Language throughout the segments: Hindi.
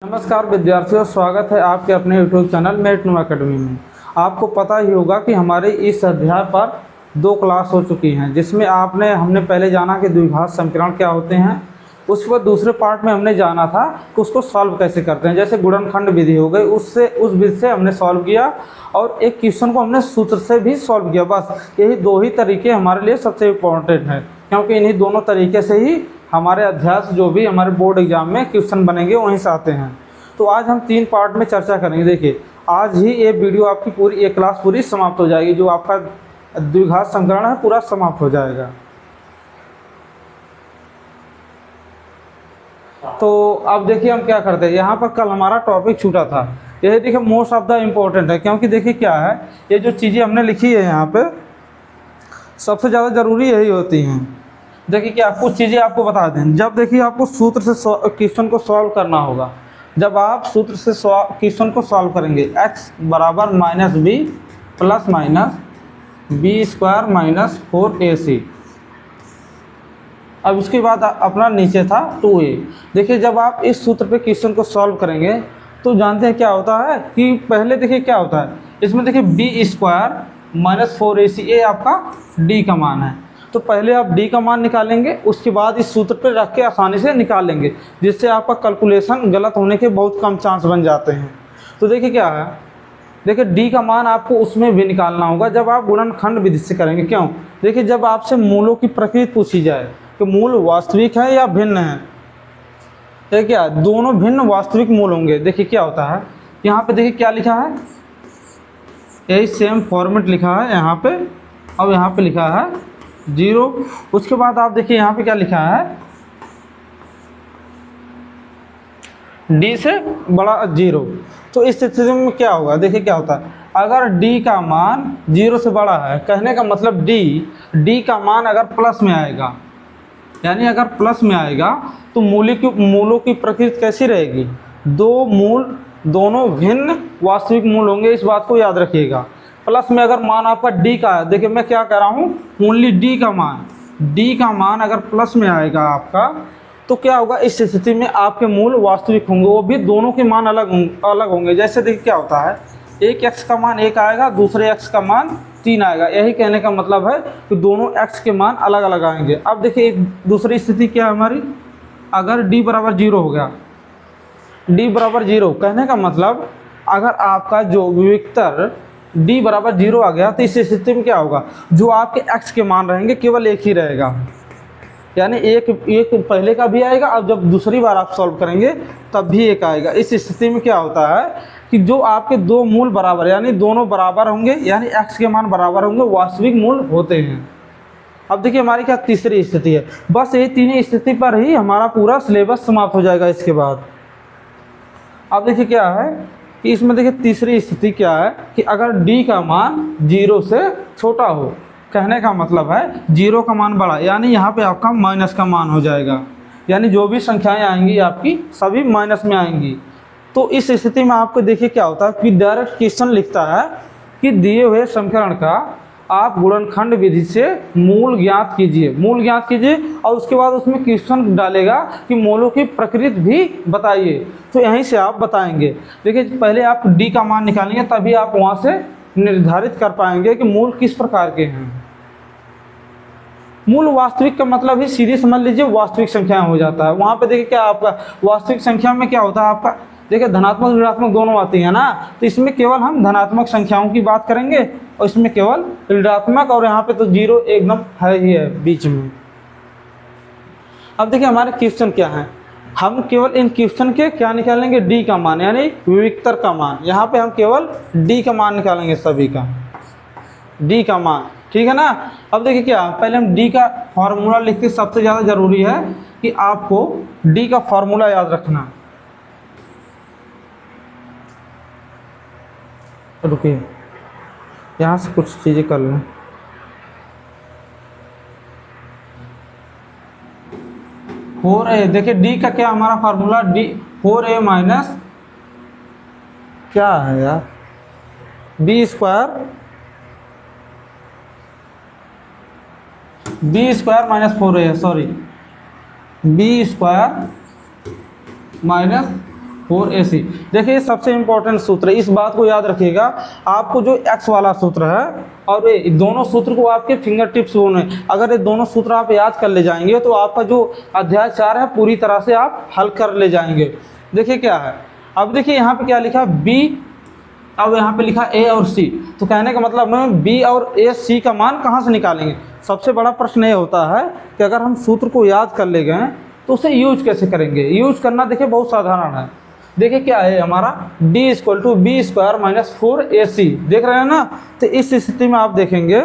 नमस्कार विद्यार्थियों, स्वागत है आपके अपने यूट्यूब चैनल मेरिट अकेडमी में। आपको पता ही होगा कि हमारे इस अध्याय पर 2 क्लास हो चुकी हैं, जिसमें हमने पहले जाना कि द्विघात समीकरण क्या होते हैं। उसके बाद दूसरे पार्ट में हमने जाना था कि उसको सॉल्व कैसे करते हैं, जैसे गुणनखंड विधि हो गई, उस विधि से हमने सॉल्व किया और एक क्वेश्चन को हमने सूत्र से भी सॉल्व किया। बस यही 2 ही तरीके हमारे लिए सबसे इम्पोर्टेंट हैं, क्योंकि इन्हीं दोनों तरीके से ही हमारे अध्याय जो भी हमारे बोर्ड एग्जाम में क्वेश्चन बनेंगे वहीं से आते हैं। तो आज हम 3 पार्ट में चर्चा करेंगे। देखिए, आज ही ये वीडियो आपकी पूरी एक क्लास पूरी समाप्त हो जाएगी, जो आपका द्विघात समीकरण है पूरा समाप्त हो जाएगा। तो अब देखिए हम क्या करते हैं। यहाँ पर कल हमारा टॉपिक छूटा था, यही देखिए मोस्ट ऑफ द इम्पोर्टेंट है, क्योंकि देखिए क्या है, ये जो चीज़ें हमने लिखी है यहाँ पे सबसे ज़्यादा ज़रूरी यही होती हैं। देखिए क्या कुछ चीज़ें आपको बता दें। जब देखिए आपको सूत्र से क्वेश्चन को सॉल्व करना होगा, जब आप सूत्र से क्वेश्चन को सॉल्व करेंगे, x बराबर minus B plus minus B square minus 4ac। अब इसके बाद अपना नीचे था 2a। देखिए जब आप इस सूत्र पे क्वेश्चन को सॉल्व करेंगे तो जानते हैं क्या होता है कि पहले देखिए क्या होता है इसमें। देखिए बी स्क्वायर माइनस 4ac, ये आपका d का मान है। तो पहले आप d का मान निकालेंगे, उसके बाद इस सूत्र पे रख के आसानी से निकाल लेंगे, जिससे आपका कैलकुलेशन गलत होने के बहुत कम चांस बन जाते हैं। तो देखिए क्या है, देखिए d का मान आपको उसमें भी निकालना होगा जब आप गुणनखंड विधि से करेंगे। क्यों? देखिए जब आपसे मूलों की प्रकृति पूछी जाए कि मूल वास्तविक है या भिन्न है, देखिए क्या दोनों भिन्न वास्तविक मूल होंगे। देखिए क्या होता है, यहाँ पे देखिए क्या लिखा है, यही सेम फॉर्मेट लिखा है यहाँ पे, और यहाँ पे लिखा है 0। उसके बाद आप देखिए यहाँ पे क्या लिखा है, d से बड़ा 0। तो इस स्थिति में क्या होगा, देखिए क्या होता है, अगर d का मान 0 से बड़ा है, कहने का मतलब d का मान अगर प्लस में आएगा, यानी अगर प्लस में आएगा तो मूलों की प्रकृति कैसी रहेगी, 2 मूल दोनों भिन्न वास्तविक मूल होंगे। इस बात को याद रखिएगा। प्लस में अगर मान आपका d का है, देखिए मैं क्या कह रहा हूँ, ओनली d का मान अगर प्लस में आएगा आपका, तो क्या होगा, इस स्थिति में आपके मूल वास्तविक होंगे, वो भी दोनों के मान अलग होंगे। जैसे देखिए क्या होता है, एक x का मान 1 आएगा, दूसरे x का मान 3 आएगा। यही कहने का मतलब है कि दोनों x के मान अलग अलग आएंगे। अब देखिए एक दूसरी स्थिति क्या है हमारी, अगर d बराबर 0 हो गया, d बराबर 0 कहने का मतलब अगर आपका जो विविक्तर d बराबर 0 आ गया, तो इस स्थिति में क्या होगा, जो आपके x के मान रहेंगे केवल एक ही रहेगा, यानी एक पहले का भी आएगा, अब जब दूसरी बार आप सॉल्व करेंगे तब भी एक आएगा। इस स्थिति में क्या होता है कि जो आपके 2 मूल बराबर, यानी दोनों बराबर होंगे, यानी x के मान बराबर होंगे, वास्तविक मूल होते हैं। अब देखिए हमारी क्या तीसरी स्थिति है। बस ये 3 स्थिति पर ही हमारा पूरा सिलेबस समाप्त हो जाएगा इसके बाद। अब देखिए क्या है कि इसमें देखिए तीसरी स्थिति क्या है कि अगर d का मान 0 से छोटा हो, कहने का मतलब है 0 का मान बड़ा, यानी यहाँ पे आपका माइनस का मान हो जाएगा, यानी जो भी संख्याएं आएंगी आपकी सभी माइनस में आएंगी। तो इस स्थिति में आपको देखिए क्या होता है कि डायरेक्ट क्वेश्चन लिखता है कि दिए हुए समीकरण का आप गुणनखंड विधि से मूल ज्ञात कीजिए, और उसके बाद उसमें क्वेश्चन डालेगा कि मूलों की प्रकृति भी बताइए। तो यहीं से आप बताएंगे। देखिए पहले आप d का मान निकालेंगे, तभी आप वहाँ से निर्धारित कर पाएंगे कि मूल किस प्रकार के हैं। मूल वास्तविक का मतलब ही सीधे समझ लीजिए वास्तविक संख्या हो जाता है। वहाँ पे देखिए क्या आपका वास्तविक संख्या में क्या होता है, आपका देखिए धनात्मक ऋणात्मक दोनों आती है ना, तो इसमें केवल हम धनात्मक संख्याओं की बात करेंगे, और इसमें केवल ऋणात्मक, और यहाँ पे तो 0 एकदम है ही है बीच में। अब देखिए हमारे क्वेश्चन क्या है, हम केवल इन क्वेश्चन के क्या निकालेंगे, d का मान, यानी विविक्तर का मान। यहाँ पे हम केवल d का मान निकालेंगे, सभी का d का मान, ठीक है ना। अब देखिए क्या, पहले हम d का फॉर्मूला लिखते, सबसे ज़्यादा ज़रूरी है कि आपको d का फॉर्मूला याद रखना। रुकिए यहाँ से कुछ चीज़ें कर लें। फोर ए, देखिए d का क्या हमारा फार्मूला, d 4a माइनस क्या है यार, B square minus 4a, sorry B square minus 4ac। देखिए सबसे इंपॉर्टेंट सूत्र है, इस बात को याद रखिएगा। आपको जो x वाला सूत्र है और ये दोनों सूत्र को आपके फिंगर टिप्स होने, अगर ये दोनों सूत्र आप याद कर ले जाएंगे तो आपका जो अध्याय 4 है पूरी तरह से आप हल कर ले जाएंगे। देखिए क्या है, अब देखिए यहाँ पे क्या लिखा b, अब यहाँ पे लिखा a और c। तो कहने का मतलब हम b और a c का मान कहाँ से निकालेंगे। सबसे बड़ा प्रश्न ये होता है कि अगर हम सूत्र को याद कर ले गए तो उसे यूज कैसे करेंगे। यूज करना देखिए बहुत साधारण है। देखिए क्या है हमारा d = b² - 4ac, देख रहे हैं ना। तो इस स्थिति में आप देखेंगे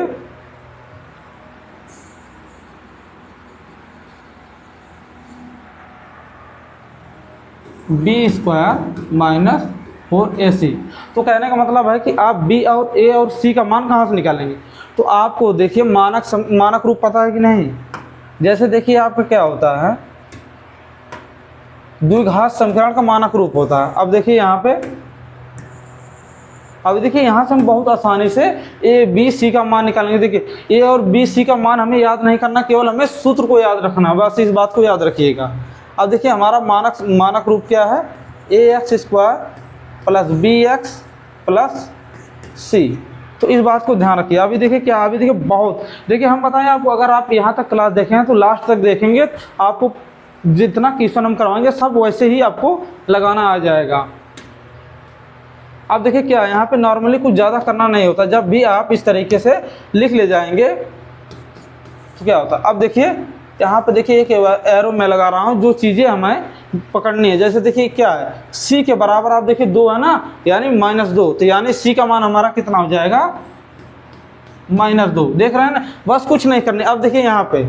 b² - 4ac। तो कहने का मतलब है कि आप b और a और c का मान कहाँ से निकालेंगे। तो आपको देखिए मानक रूप पता है कि नहीं। जैसे देखिए आपका क्या होता है, द्विघात समीकरण का मानक रूप होता है। अब देखिए यहाँ पे, अब देखिए यहाँ से हम बहुत आसानी से a b c का मान निकालेंगे। देखिए a और b c का मान हमें याद नहीं करना, केवल हमें सूत्र को याद रखना है, बस इस बात को याद रखिएगा। अब देखिए हमारा मानक रूप क्या है, ax² + bx + c। तो इस बात को ध्यान रखिए। अभी देखिए क्या, अभी देखिए बहुत, देखिए हम बताएं आपको, अगर आप यहाँ तक क्लास देखें तो लास्ट तक देखेंगे आपको जितना क्वेश्चन हम करवाएंगे सब वैसे ही आपको लगाना आ जाएगा। अब देखिए क्या है, यहाँ पे नॉर्मली कुछ ज़्यादा करना नहीं होता। जब भी आप इस तरीके से लिख ले जाएंगे तो क्या होता है। अब देखिए यहाँ पे देखिए एक एरो मैं लगा रहा हूँ, जो चीज़ें हमें पकड़नी है। जैसे देखिए क्या है, c के बराबर आप देखिए 2 है ना, यानी -2। तो यानी c का मान हमारा कितना हो जाएगा, -2। देख रहे हैं ना, बस कुछ नहीं करने। अब देखिए यहाँ पे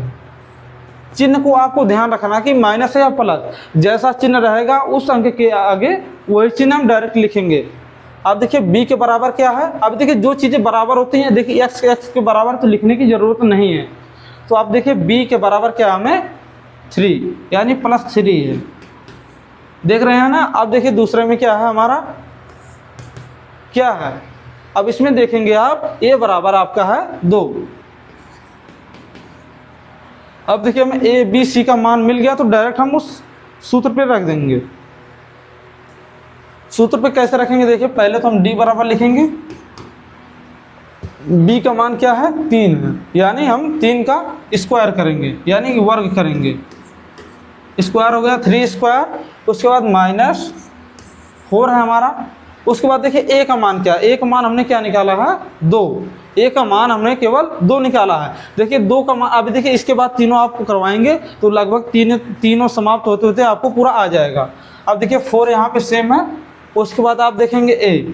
चिन्ह को आपको ध्यान रखना कि माइनस है या प्लस, जैसा चिन्ह रहेगा उस अंक के आगे वही चिन्ह हम डायरेक्ट लिखेंगे। अब देखिए b के बराबर क्या है, अब देखिए जो चीज़ें बराबर होती हैं, देखिए x के बराबर तो लिखने की ज़रूरत नहीं है। तो आप देखिए b के बराबर क्या हमें 3 यानी +3 है, देख रहे हैं ना। अब देखिए दूसरे में क्या है हमारा, क्या है, अब इसमें देखेंगे आप a बराबर आपका है 2। अब देखिए हमें a b c का मान मिल गया तो डायरेक्ट हम उस सूत्र पे रख देंगे। सूत्र पे कैसे रखेंगे, देखिए पहले तो हम d बराबर लिखेंगे, b का मान क्या है 3 है, यानी हम 3 का स्क्वायर करेंगे यानी कि वर्ग करेंगे। स्क्वायर हो गया 3², उसके बाद -4 है हमारा। उसके बाद देखिए a का मान क्या है, a का मान हमने क्या निकाला है 2, a का मान हमने केवल 2 निकाला है। देखिए 2 का मान, अभी देखिए इसके बाद तीनों आपको करवाएंगे तो लगभग तीनों समाप्त होते होते आपको पूरा आ जाएगा। अब देखिए 4 यहाँ पे सेम है। उसके बाद आप देखेंगे a,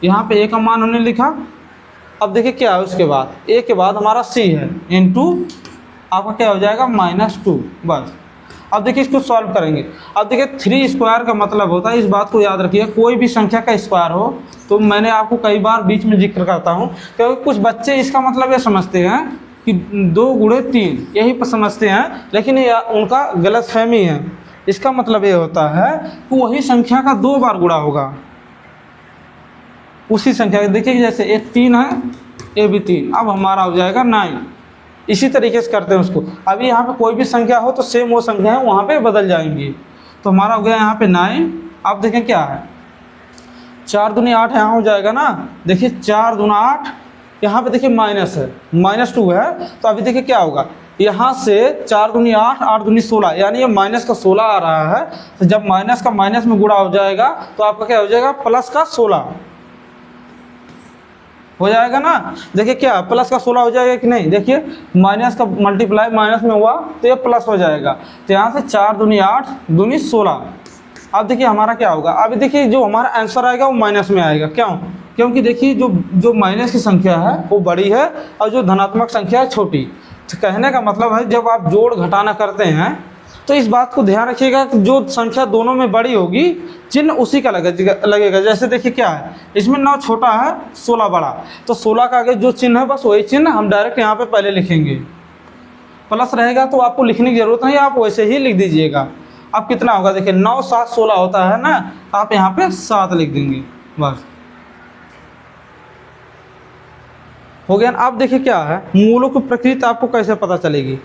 यहाँ पे a का मान हमने लिखा। अब देखिए क्या है, उसके बाद a के बाद हमारा c है, इनटू आपका क्या हो जाएगा -2, बस। अब देखिए इसको सॉल्व करेंगे। अब देखिए 3² का मतलब होता है, इस बात को याद रखिए, कोई भी संख्या का स्क्वायर हो तो मैंने आपको कई बार बीच में जिक्र करता हूँ, क्योंकि कुछ बच्चे इसका मतलब ये समझते हैं कि 2 × 3 यही पर समझते हैं, लेकिन ये उनका गलतफहमी है। इसका मतलब ये होता है कि वही संख्या का 2 बार गुणा होगा उसी संख्या का। देखिए जैसे एक 3 है, ये भी 3, अब हमारा हो जाएगा 9। इसी तरीके से करते हैं उसको। अभी यहाँ पे कोई भी संख्या हो तो सेम वो संख्या है वहाँ पे बदल जाएंगी। तो हमारा हो गया यहाँ पे 9। अब देखें क्या है, 4 दूनी 8 यहाँ हो जाएगा ना। देखिए 4 दूना 8, यहाँ पे देखिए माइनस है, -2 है। तो अभी देखिए क्या होगा, यहाँ से 4 दूनी 8, 8 दूनी 16, यानी ये माइनस का 16 आ रहा है। तो जब माइनस का माइनस में गुणा हो जाएगा तो आपका क्या हो जाएगा, प्लस का 16 हो जाएगा ना। देखिए क्या प्लस का 16 हो जाएगा कि नहीं, देखिए माइनस का मल्टीप्लाई माइनस में हुआ तो ये प्लस हो जाएगा। तो यहाँ से 4 दूनी 8, दूनी 16। अब देखिए हमारा क्या होगा, अभी देखिए जो हमारा आंसर आएगा वो माइनस में आएगा। क्यों, क्योंकि देखिए जो माइनस की संख्या है वो बड़ी है और जो धनात्मक संख्या है छोटी। तो कहने का मतलब है जब आप जोड़ घटाना करते हैं तो इस बात को ध्यान रखिएगा कि जो संख्या दोनों में बड़ी होगी चिन्ह उसी का लगेगा। जैसे देखिए क्या है, इसमें 9 छोटा है, 16 बड़ा, तो 16 का आगे जो चिन्ह है बस वही चिन्ह हम डायरेक्ट यहाँ पे पहले लिखेंगे। प्लस रहेगा तो आपको लिखने की जरूरत नहीं, आप वैसे ही लिख दीजिएगा। अब कितना होगा, देखिए 9 7 16 होता है ना, आप यहाँ पे 7 लिख देंगे, बस हो गया। अब देखिए क्या है, मूलों की प्रकृति आपको कैसे पता चलेगी।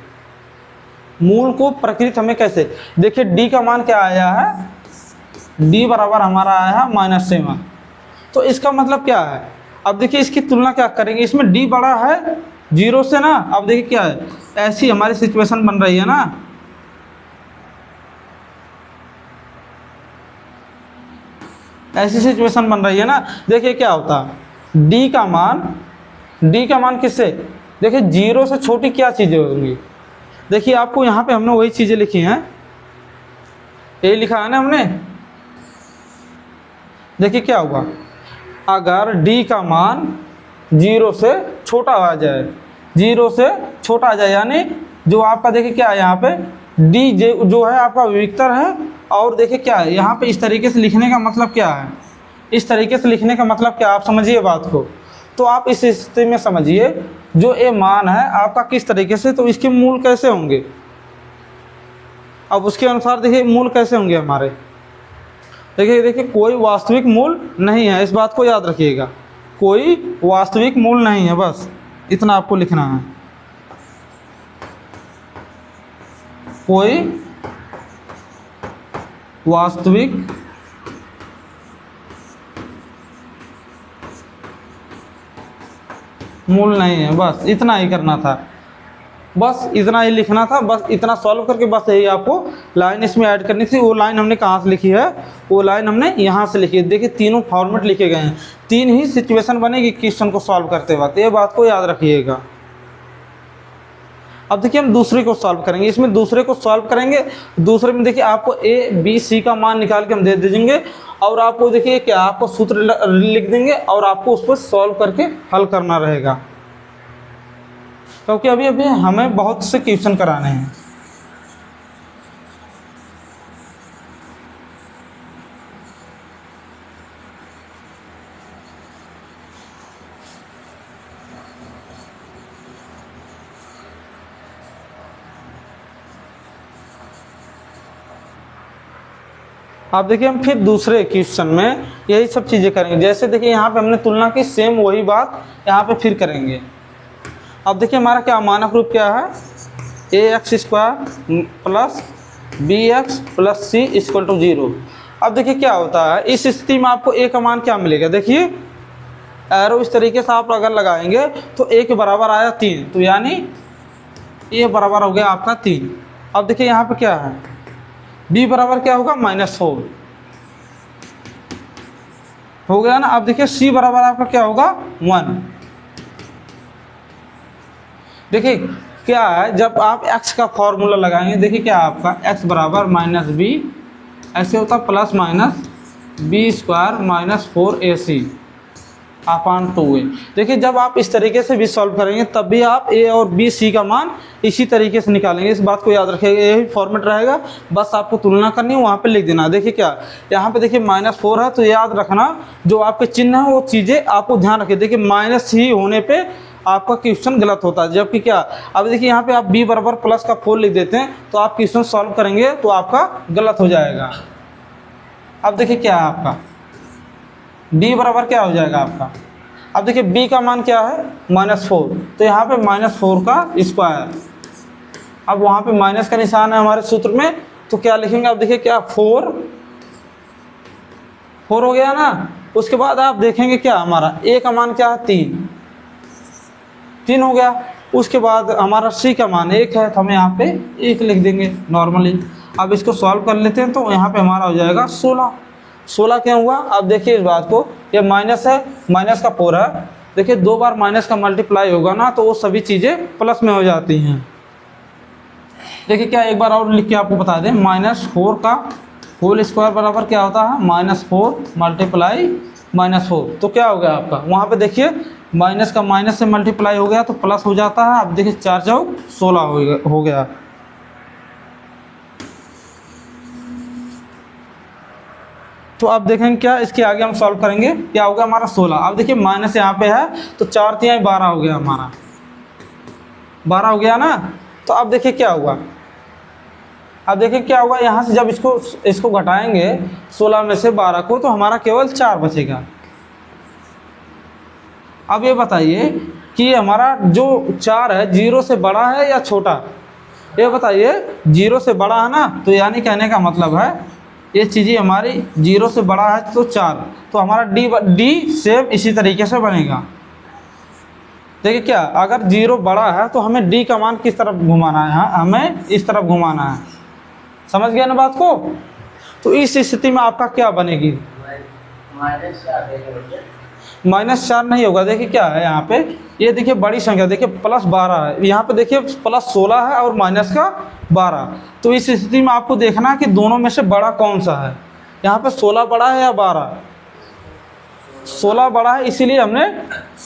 मूल को प्रकृति हमें कैसे, देखिए d का मान क्या आया है डी बराबर हमारा आया है -7। तो इसका मतलब क्या है, अब देखिए इसकी तुलना क्या करेंगे, इसमें डी बड़ा है 0 से ना। अब देखिए क्या है, ऐसी हमारी सिचुएशन बन रही है ना, ऐसी सिचुएशन बन रही है ना। देखिए क्या होता है, डी का मान किससे, देखिए 0 से छोटी क्या चीज़ें होंगी। देखिए आपको यहाँ पे हमने वही चीज़ें लिखी हैं, ये लिखा है ना हमने। देखिए क्या होगा, अगर डी का मान 0 से छोटा आ जाए, 0 से छोटा आ जाए, यानी जो आपका देखिए क्या है यहाँ पे डी जो है आपका विविक्तर है। और देखिए क्या है यहाँ पे, इस तरीके से लिखने का मतलब क्या है, इस तरीके से लिखने का मतलब क्या, आप समझिए बात को। तो आप इस स्थिति में समझिए, जो ये मान है आपका किस तरीके से, तो इसके मूल कैसे होंगे, अब उसके अनुसार देखिए मूल कैसे होंगे हमारे। देखिए कोई वास्तविक मूल नहीं है, इस बात को याद रखिएगा, कोई वास्तविक मूल नहीं है, बस इतना आपको लिखना है। कोई वास्तविक मूल नहीं है, बस इतना ही करना था, बस इतना ही लिखना था। बस इतना सॉल्व करके बस यही आपको लाइन इसमें ऐड करनी थी। वो लाइन हमने कहाँ से लिखी है, वो लाइन हमने यहाँ से लिखी है। देखिए तीनों फॉर्मेट लिखे गए हैं, 3 ही सिचुएशन बनेगी क्वेश्चन को सॉल्व करते वक्त, ये बात को याद रखिएगा। अब देखिए हम दूसरे को सॉल्व करेंगे, इसमें दूसरे को सॉल्व करेंगे। दूसरे में देखिए आपको ए बी सी का मान निकाल के हम दे दीजिएंगे, और आपको देखिए क्या आपको सूत्र लिख देंगे, और आपको उस पर सॉल्व करके हल करना रहेगा, क्योंकि अभी हमें बहुत से क्वेश्चन कराने हैं। आप देखिए हम फिर दूसरे क्वेश्चन में यही सब चीज़ें करेंगे। जैसे देखिए यहाँ पे हमने तुलना की, सेम वही बात यहाँ पे फिर करेंगे। अब देखिए हमारा क्या मानक रूप क्या है, ax² plus bx plus c equal to 0। अब देखिए क्या होता है, इस स्थिति में आपको a का मान क्या मिलेगा, देखिए एरो इस तरीके से आप अगर लगाएंगे तो a के बराबर आया 3, तो यानी a बराबर हो गया आपका 3। अब देखिए यहाँ पे क्या है, b बराबर क्या होगा -4 हो गया ना। अब देखिए c बराबर आपका क्या होगा 1। देखिए क्या है, जब आप x का फॉर्मूला लगाएंगे, देखिए क्या आपका x बराबर -b ऐसे होता प्लस माइनस b² - 4ac अपान 2a। देखिए जब आप इस तरीके से भी सॉल्व करेंगे तब भी आप a और b c का मान इसी तरीके से निकालेंगे, इस बात को याद रखिएगा, यही फॉर्मेट रहेगा। बस आपको तुलना करनी है, वहाँ पे लिख देना। देखिए क्या यहाँ पे देखिए -4 है, तो याद रखना जो आपके चिन्ह है वो चीज़ें आपको ध्यान रखिए। देखिए माइनस ही होने पे आपका क्वेश्चन गलत होता है, जबकि क्या, अब देखिए यहाँ पे आप b बराबर प्लस का 4 लिख देते हैं, तो आप क्वेश्चन सॉल्व करेंगे तो आपका गलत हो जाएगा। अब देखिए क्या है आपका b बराबर क्या हो जाएगा आपका, अब देखिए b का मान क्या है -4, तो यहाँ पे -4 का स्क्वायर। अब वहाँ पे माइनस का निशान है हमारे सूत्र में, तो क्या लिखेंगे, अब देखिए क्या 4 हो गया ना। उसके बाद आप देखेंगे क्या हमारा a का मान क्या है 3 हो गया। उसके बाद हमारा c का मान 1 है, तो हम यहाँ पे 1 लिख देंगे नॉर्मली। अब इसको सॉल्व कर लेते हैं, तो यहाँ पे हमारा हो जाएगा 16 क्यों हुआ, अब देखिए इस बात को, ये माइनस है, माइनस का 4 है। देखिए 2 बार माइनस का मल्टीप्लाई होगा ना, तो वो सभी चीज़ें प्लस में हो जाती हैं। देखिए क्या एक बार और लिख के आपको बता दें, -4 का होल स्क्वायर बराबर क्या होता है -4 मल्टीप्लाई -4, तो क्या हो गया आपका, वहाँ पे देखिए माइनस का माइनस से मल्टीप्लाई हो गया तो प्लस हो जाता है। अब देखिए 4 चौक 16 हो गया। तो अब देखेंगे क्या, इसके आगे हम सॉल्व करेंगे, क्या होगा हमारा 16। अब देखिए माइनस यहाँ पे है, तो 4 × 3 = 12 हो गया, हमारा 12 हो गया ना। तो अब देखिए क्या हुआ, अब देखिए क्या होगा, यहाँ से जब इसको घटाएंगे 16 में से 12 को, तो हमारा केवल 4 बचेगा। अब ये बताइए कि हमारा जो 4 है 0 से बड़ा है या छोटा, ये बताइए। 0 से बड़ा है ना, तो यानी कहने का मतलब है ये चीज़ें हमारी 0 से बड़ा है तो 4, तो हमारा डी सेम इसी तरीके से बनेगा। देखिए क्या, अगर 0 बड़ा है तो हमें डी का मान किस तरफ घुमाना है, हमें इस तरफ घुमाना है। समझ गया ना बात को? तो इस स्थिति में आपका क्या बनेगी, -4 नहीं होगा। देखिए क्या है यहाँ पे, ये देखिए बड़ी संख्या, देखिए +12 है, यहाँ पे देखिए +16 है और -12। तो इस स्थिति में आपको देखना है कि दोनों में से बड़ा कौन सा है। यहाँ पे 16 बड़ा है या 12? 16 बड़ा है, इसीलिए हमने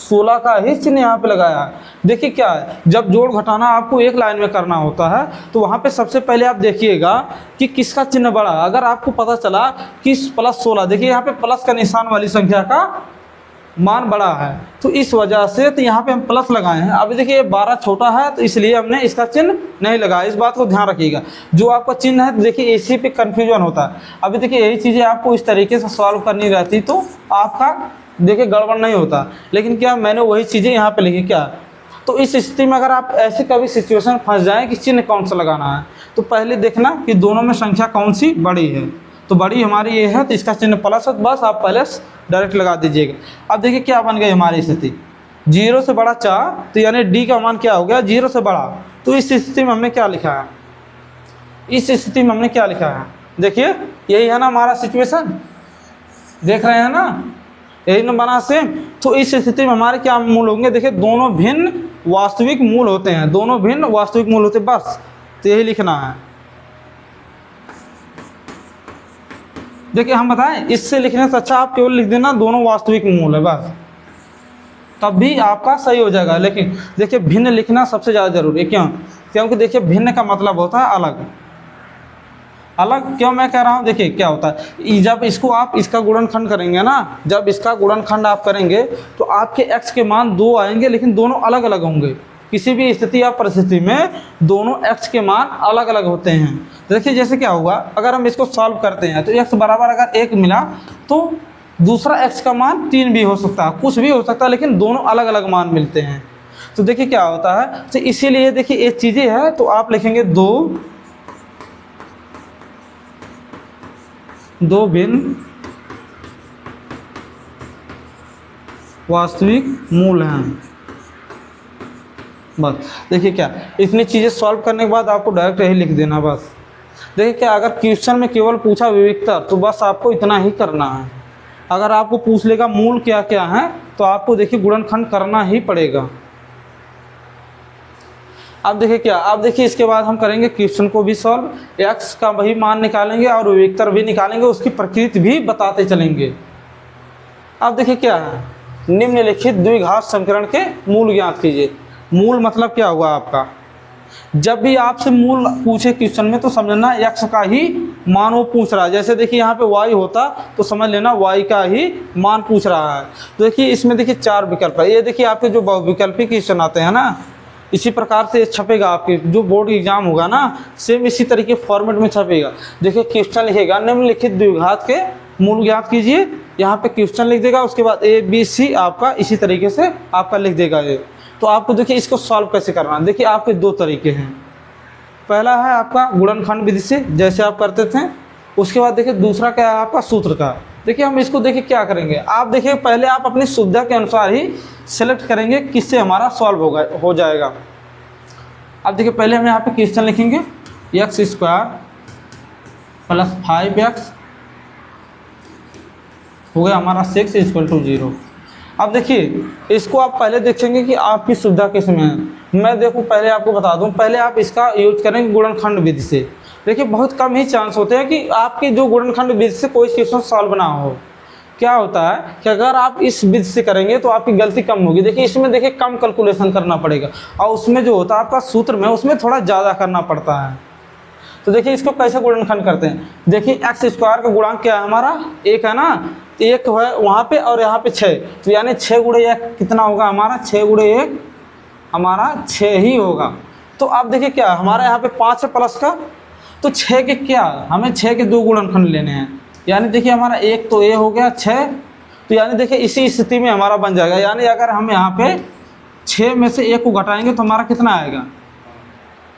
16 का ही चिन्ह यहाँ पे लगाया है। देखिए क्या है, जब जोड़ घटाना आपको एक लाइन में करना होता है तो वहाँ पे सबसे पहले आप देखिएगा कि किसका चिन्ह बड़ा है। अगर आपको पता चला कि +16, देखिए यहाँ पे प्लस का निशान वाली संख्या का मान बड़ा है, तो इस वजह से तो यहाँ पे हम प्लस लगाए हैं। अभी देखिए 12 छोटा है तो इसलिए हमने इसका चिन्ह नहीं लगाया। इस बात को ध्यान रखिएगा, जो आपका चिन्ह है देखिए इसी पे कन्फ्यूजन होता है। अभी देखिए यही चीज़ें आपको इस तरीके से सॉल्व करनी रहती तो आपका देखिए गड़बड़ नहीं होता, लेकिन क्या मैंने वही चीज़ें यहाँ पे लिखी क्या। तो इस स्थिति में अगर आप ऐसे कभी सिचुएशन फंस जाएँ कि चिन्ह कौन सा लगाना है, तो पहले देखना कि दोनों में संख्या कौन सी बड़ी है। तो बड़ी हमारी ये है तो इसका चिन्ह प्लस है, बस आप पहले डायरेक्ट लगा दीजिएगा। अब देखिए क्या बन गई हमारी स्थिति, 0 से बड़ा 4, तो यानी डी का मान क्या हो गया, 0 से बड़ा। तो इस स्थिति में हमने क्या लिखा है, इस स्थिति में हमने क्या लिखा है, देखिए यही है ना हमारा सिचुएशन, देख रहे हैं ना, यही ना बना सेम। तो इस स्थिति में हमारे क्या मूल होंगे, देखिए दोनों भिन्न वास्तविक मूल होते हैं, दोनों भिन्न वास्तविक मूल होते हैं, बस। तो यही लिखना है। देखिए हम बताएं, इससे लिखने से अच्छा आप केवल लिख देना दोनों वास्तविक मूल है, बस, तब भी आपका सही हो जाएगा। लेकिन देखिए भिन्न लिखना सबसे ज़्यादा जरूरी है। क्यों? क्योंकि देखिए भिन्न का मतलब होता है अलग। अलग क्यों मैं कह रहा हूँ, देखिए क्या होता है, जब इसको आप इसका गुणनखंड करेंगे ना, जब इसका गुणनखंड आप करेंगे तो आपके x के मान 2 आएंगे, लेकिन दोनों अलग अलग होंगे। किसी भी स्थिति या परिस्थिति में दोनों x के मान अलग अलग होते हैं। देखिए जैसे क्या होगा, अगर हम इसको सॉल्व करते हैं तो x बराबर अगर 1 मिला तो दूसरा x का मान 3 भी हो सकता है, कुछ भी हो सकता है, लेकिन दोनों अलग अलग मान मिलते हैं। तो देखिए क्या होता है, तो इसीलिए देखिए ये चीज़ें हैं, तो आप लिखेंगे दो भिन्न वास्तविक मूल हैं, बस। देखिए क्या, इतनी चीज़ें सॉल्व करने के बाद आपको डायरेक्ट यही लिख देना, बस। देखिए क्या, अगर क्वेश्चन में केवल पूछा विविक्तर तो बस आपको इतना ही करना है। अगर आपको पूछ लेगा मूल क्या क्या है तो आपको देखिए गुणनखंड करना ही पड़ेगा। अब देखिए क्या, अब देखिए इसके बाद हम करेंगे क्वेश्चन को भी सॉल्व, x का वही मान निकालेंगे और विविक्तर भी निकालेंगे, उसकी प्रकृति भी बताते चलेंगे। अब देखिए क्या है, निम्नलिखित द्विघात समीकरण के मूल ज्ञात कीजिए। मूल मतलब क्या हुआ आपका, जब भी आपसे मूल पूछे क्वेश्चन में तो समझना x का ही मान वो पूछ रहा है। जैसे देखिए यहाँ पे y होता तो समझ लेना y का ही मान पूछ रहा है। तो देखिए इसमें देखिए 4 विकल्प है। ये देखिए आपके जो बहुविकल्पी क्वेश्चन आते हैं ना, इसी प्रकार से छपेगा आपके जो बोर्ड एग्जाम होगा ना, सेम इसी तरीके फॉर्मेट में छपेगा। देखिए क्वेश्चन लिखेगा निम्नलिखित द्विघात के मूल ज्ञात कीजिए, यहाँ पे क्वेश्चन लिख देगा, उसके बाद ABC आपका इसी तरीके से आपका लिख देगा ये। तो आपको देखिए इसको सॉल्व कैसे करना है, देखिए आपके 2 तरीके हैं। पहला है आपका गुणनखंड विधि से जैसे आप करते थे, उसके बाद देखिए दूसरा क्या है आपका सूत्र का। देखिए हम इसको देखिए क्या करेंगे, आप देखिए पहले आप अपनी सुविधा के अनुसार ही सेलेक्ट करेंगे किससे हमारा सॉल्व हो जाएगा। अब देखिए पहले हम यहाँ पे क्वेश्चन लिखेंगे x² + 5x हो गया हमारा 6 = 0। अब देखिए इसको आप पहले देखेंगे कि आपकी सुविधा किस में है। मैं देखो पहले आपको बता दूं, पहले आप इसका यूज करेंगे गुणनखंड विधि से। देखिए बहुत कम ही चांस होते हैं कि आपकी जो गुणनखंड विधि से कोई क्वेश्चन सॉल्व ना हो। क्या होता है कि अगर आप इस विधि से करेंगे तो आपकी गलती कम होगी। देखिए इसमें देखिए कम कैलकुलेशन करना पड़ेगा, और उसमें जो होता है आपका सूत्र में उसमें थोड़ा ज़्यादा करना पड़ता है। तो देखिए इसको कैसे गुणनखंड करते हैं, देखिए x² का गुणांक क्या है हमारा 1 है ना, 1 है वहाँ पे और यहाँ पे 6, तो यानी 6 × 1 कितना होगा हमारा, 6 × 1 हमारा 6 ही होगा। तो अब देखिए क्या हमारा यहाँ पे 5 है प्लस का, तो 6 के क्या हमें 6 के 2 गुणनखंड लेने हैं, यानी देखिए हमारा 1 तो ये हो गया 6, तो यानी देखिए इसी स्थिति में हमारा बन जाएगा। यानी अगर हम यहाँ पे 6 में से 1 को घटाएंगे तो हमारा कितना आएगा,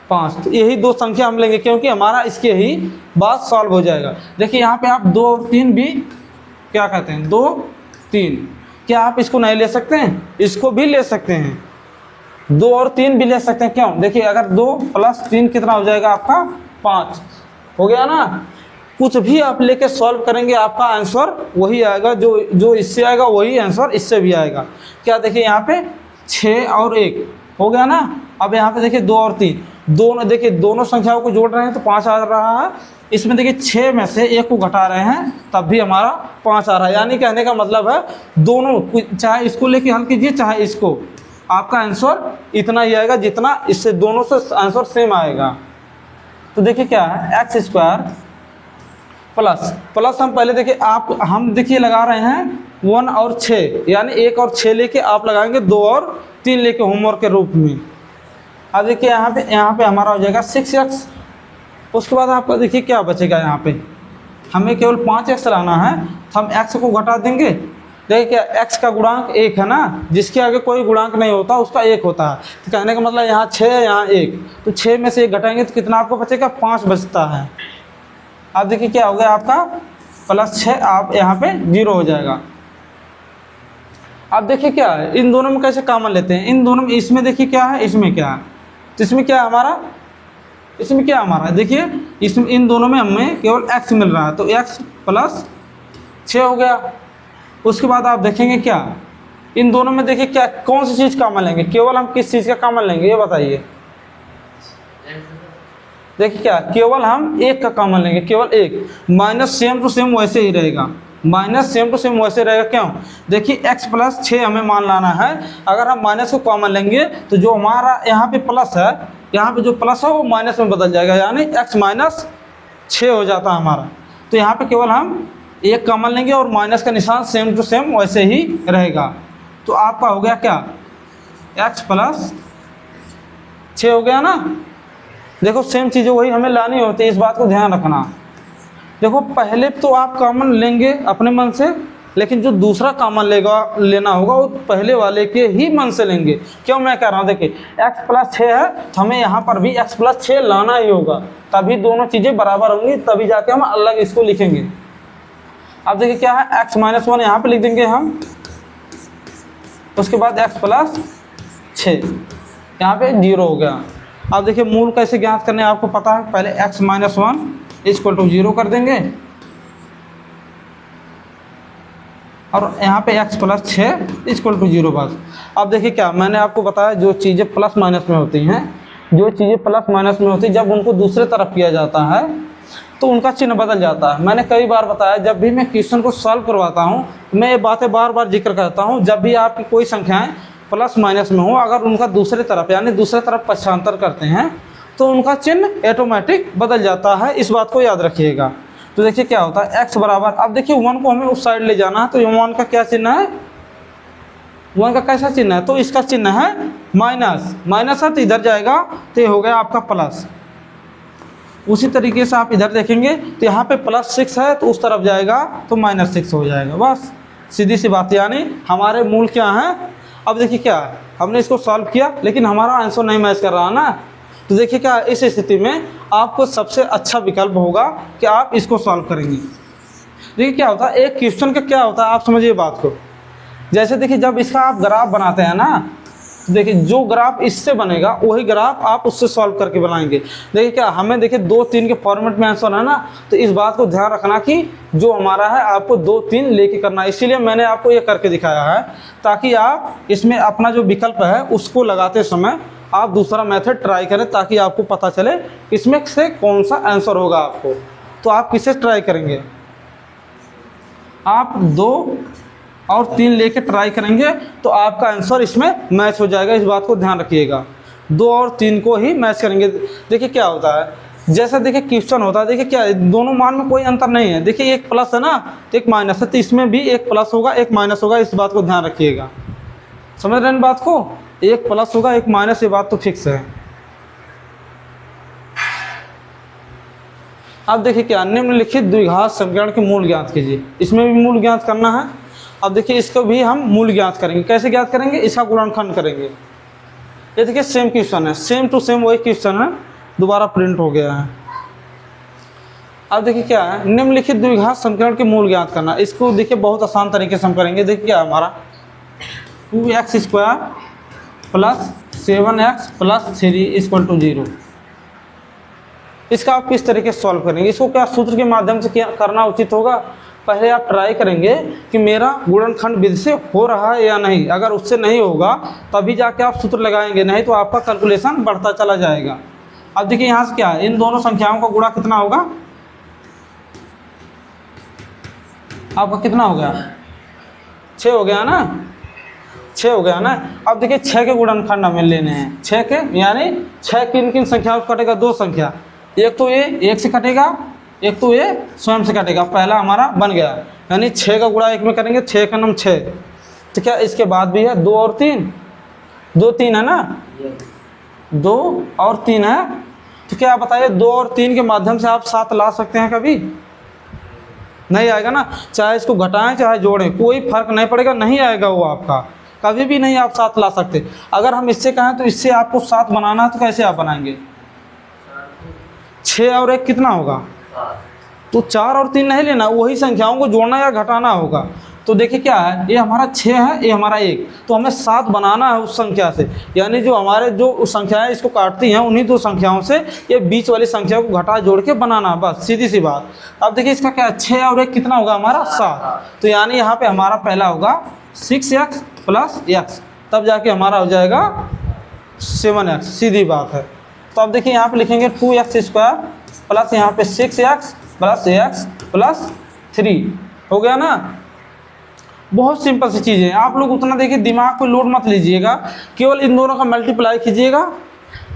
5। तो यही दो संख्या हम लेंगे क्योंकि हमारा इसके ही बाद सॉल्व हो जाएगा। देखिए यहाँ पे आप 2 और 3 भी क्या कहते हैं, 2 3, क्या आप इसको नहीं ले सकते हैं? इसको भी ले सकते हैं, 2 और 3 भी ले सकते हैं। क्यों? देखिए अगर 2 + 3 कितना हो जाएगा आपका 5 हो गया ना। कुछ भी आप लेके सॉल्व करेंगे आपका आंसर वही आएगा, जो इससे आएगा वही आंसर इससे भी आएगा। क्या देखिए यहाँ पे 6 और 1 हो गया ना। अब यहाँ पे देखिए 2 और 3 दोनों, देखिए दोनों संख्याओं को जोड़ रहे हैं तो 5 आ रहा है। इसमें देखिए 6 में से 1 को घटा रहे हैं तब भी हमारा 5 आ रहा है। यानी कहने का मतलब है दोनों, चाहे इसको लेके हल कीजिए चाहे इसको, आपका आंसर इतना ही आएगा जितना इससे, दोनों से आंसर सेम आएगा। तो देखिए क्या है, x² प्लस हम पहले देखिए हम देखिए लगा रहे हैं 1 और 6, यानी 1 और 6 लेके आप लगाएंगे 2 और 3 लेके होमवर्क के रूप में। अब देखिए यहाँ पे हमारा हो जाएगा 6x। उसके बाद आपका देखिए क्या बचेगा, यहाँ पे हमें केवल 5x लाना है तो हम x को घटा देंगे। देखिए क्या x का गुणांक 1 है ना, जिसके आगे कोई गुणांक नहीं होता उसका 1 होता है। तो कहने का मतलब यहाँ 6 है यहाँ 1, तो 6 में से 1 घटाएंगे तो कितना आपको बचेगा, 5 बचता है। अब देखिए क्या हो गया आपका +6, आप यहाँ पे 0 हो जाएगा। अब देखिए क्या है, इन दोनों में कैसे कॉमन लेते हैं, इन दोनों में, इसमें देखिए क्या है, इसमें क्या है, तो इसमें क्या है हमारा, इसमें क्या हमारा, देखिए इसमें इन दोनों में हमें केवल x मिल रहा है तो x + 6 हो गया। उसके बाद आप देखेंगे क्या, इन दोनों में देखिए क्या, कौन सी चीज़ कॉमन लेंगे, केवल हम किस चीज़ का कॉमन लेंगे ये बताइए। देखिए क्या, केवल हम 1 का कॉमन लेंगे, केवल 1, माइनस सेम टू सेम वैसे ही रहेगा, माइनस सेम टू सेम वैसे रहेगा। क्यों? देखिए x + 6 हमें मान लाना है। अगर हम माइनस को कॉमन लेंगे तो जो हमारा यहाँ पे प्लस है, यहाँ पे जो प्लस है वो माइनस में बदल जाएगा, यानी x - 6 हो जाता है हमारा। तो यहाँ पे केवल हम 1 कॉमन लेंगे और माइनस का निशान सेम टू सेम वैसे ही रहेगा। तो आपका हो गया क्या, x + 6 हो गया ना। देखो सेम चीज़ें वही हमें लानी होती है, इस बात को ध्यान रखना। देखो पहले तो आप कॉमन लेंगे अपने मन से, लेकिन जो दूसरा कॉमन लेना होगा वो पहले वाले के ही मन से लेंगे। क्यों मैं कह रहा हूँ, देखिए x + 6 है तो हमें यहाँ पर भी x + 6 लाना ही होगा, तभी दोनों चीज़ें बराबर होंगी, तभी जाके हम अलग इसको लिखेंगे। अब देखिए क्या है, x - 1 यहाँ पर लिख देंगे हम, उसके बाद x + 6 यहाँ पे 0 हो गया। अब देखिए मूल कैसे ज्ञात करने आपको पता है, पहले x - 1 = 0 कर देंगे और यहाँ पे x + 6 = 0 बस। अब देखिए क्या, मैंने आपको बताया जो चीज़ें प्लस माइनस में होती हैं, जो चीज़ें प्लस माइनस में होती हैं जब उनको दूसरे तरफ किया जाता है तो उनका चिन्ह बदल जाता है। मैंने कई बार बताया, जब भी मैं क्वेश्चन को सॉल्व करवाता हूँ मैं ये बातें बार बार जिक्र करता हूँ, जब भी आपकी कोई संख्याएँ प्लस माइनस में हो, अगर उनका दूसरे तरफ यानी दूसरे तरफ पक्षांतर करते हैं तो उनका चिन्ह ऑटोमेटिक बदल जाता है, इस बात को याद रखिएगा। तो देखिए क्या होता है, x बराबर, अब देखिए 1 को हमें उस साइड ले जाना है तो 1 का क्या चिन्ह है, 1 का कैसा चिन्ह है, तो इसका चिन्ह है माइनस, माइनस है तो इधर जाएगा तो ये हो गया आपका प्लस। उसी तरीके से आप इधर देखेंगे तो यहाँ पे +6 है तो उस तरफ जाएगा तो -6 हो जाएगा, बस सीधी सी बात। यानी हमारे मूल क्या हैं। अब देखिए क्या, हमने इसको सॉल्व किया लेकिन हमारा आंसर नहीं मैच कर रहा ना, तो देखिए क्या, इस स्थिति में आपको सबसे अच्छा विकल्प होगा कि आप इसको सॉल्व करेंगे। देखिए क्या होता है, एक क्वेश्चन का क्या होता है आप समझिए बात को। जैसे देखिए जब इसका आप ग्राफ बनाते हैं ना, तो देखिए जो ग्राफ इससे बनेगा वही ग्राफ आप उससे सॉल्व करके बनाएंगे। देखिए क्या, हमें देखिए 2 3 के फॉर्मेट में आंसर है ना, तो इस बात को ध्यान रखना कि जो हमारा है आपको 2 3 लेके करना है। इसीलिए मैंने आपको ये करके दिखाया है ताकि आप इसमें अपना जो विकल्प है उसको लगाते समय आप दूसरा मेथड ट्राई करें, ताकि आपको पता चले इसमें से कौन सा आंसर होगा आपको। तो आप किसे ट्राई करेंगे, आप 2 और 3 लेके ट्राई करेंगे तो आपका आंसर इसमें मैच हो जाएगा, इस बात को ध्यान रखिएगा। 2 और 3 को ही मैच करेंगे। देखिए क्या होता है, जैसा देखिए क्वेश्चन होता है, देखिए क्या दोनों मान में कोई अंतर नहीं है। देखिए एक प्लस है ना तो एक माइनस है, तो इसमें भी एक प्लस होगा एक माइनस होगा, इस बात को ध्यान रखिएगा। समझ रहे हैं बात को, एक प्लस होगा एक माइनस, ये बात तो फिक्स है। अब देखिए क्या, निम्नलिखित द्विघात समीकरण के मूल ज्ञात कीजिए। इसमें भी मूल ज्ञात करना है। अब देखिए इसको भी हम मूल ज्ञात करेंगे। कैसे ज्ञात करेंगे, इसका गुणनखंड करेंगे। ये देखिए सेम क्वेश्चन है, सेम टू सेम वही क्वेश्चन है, दोबारा प्रिंट हो गया है। अब देखिए क्या है, निम्नलिखित द्विघात समीकरण के मूल ज्ञात करना। इसको देखिए बहुत आसान तरीके से हम करेंगे। देखिए क्या है हमारा 2x² प्लस 7x प्लस 3 = 0। इसका आप किस तरीके से सॉल्व करेंगे? इसको क्या सूत्र के माध्यम से क्या करना उचित होगा? पहले आप ट्राई करेंगे कि मेरा गुणनखंड विधि से हो रहा है या नहीं। अगर उससे नहीं होगा तभी जाके आप सूत्र लगाएंगे, नहीं तो आपका कैलकुलेशन बढ़ता चला जाएगा। अब देखिए यहाँ से क्या है, इन दोनों संख्याओं का गुणा कितना होगा? आपका कितना हो गया? 6 हो गया ना, 6 हो गया ना। अब देखिए 6 के गुणनखंड हमें लेने हैं। 6 के यानी 6 किन किन संख्याओं से कटेगा? 2 संख्या, एक तो ये 1 से कटेगा, एक तो ये स्वयं से कटेगा। पहला हमारा बन गया, यानी 6 का गुणा 1 में करेंगे, 6 का नाम 6। तो क्या इसके बाद भी है 2 और 3, 2 3 है ना, 2 और 3 है। तो क्या आप बताइए 2 और 3 के माध्यम से आप 7 ला सकते हैं? कभी नहीं आएगा ना। चाहे इसको घटाएं चाहे जोड़ें, कोई फर्क नहीं पड़ेगा, नहीं आएगा वो आपका, कभी भी नहीं आप 7 ला सकते। अगर हम इससे कहें तो इससे आपको 7 बनाना है तो कैसे आप बनाएंगे? 6 और 1 कितना होगा? तो 4 और 3 नहीं लेना, वही संख्याओं को जोड़ना या घटाना होगा। तो देखिए क्या है, ये हमारा 6 है, ये हमारा 1, तो हमें 7 बनाना है उस संख्या से। यानी जो हमारे जो संख्याएं इसको काटती हैं उन्हीं 2 संख्याओं से ये बीच वाली संख्या को घटा जोड़ के बनाना, बस सीधी सी बात। अब देखिए इसका क्या है, 6 और 1 कितना होगा हमारा? 7। तो यानी यहाँ पे हमारा पहला होगा 6x प्लस x, तब जाके हमारा हो जाएगा 7x, सीधी बात है। तो अब देखिए यहाँ पे लिखेंगे 2x² प्लस यहाँ पे 6x प्लस x प्लस 3, हो गया ना। बहुत सिंपल सी चीज़ है, आप लोग उतना देखिए दिमाग को लोड मत लीजिएगा, केवल इन दोनों का मल्टीप्लाई कीजिएगा,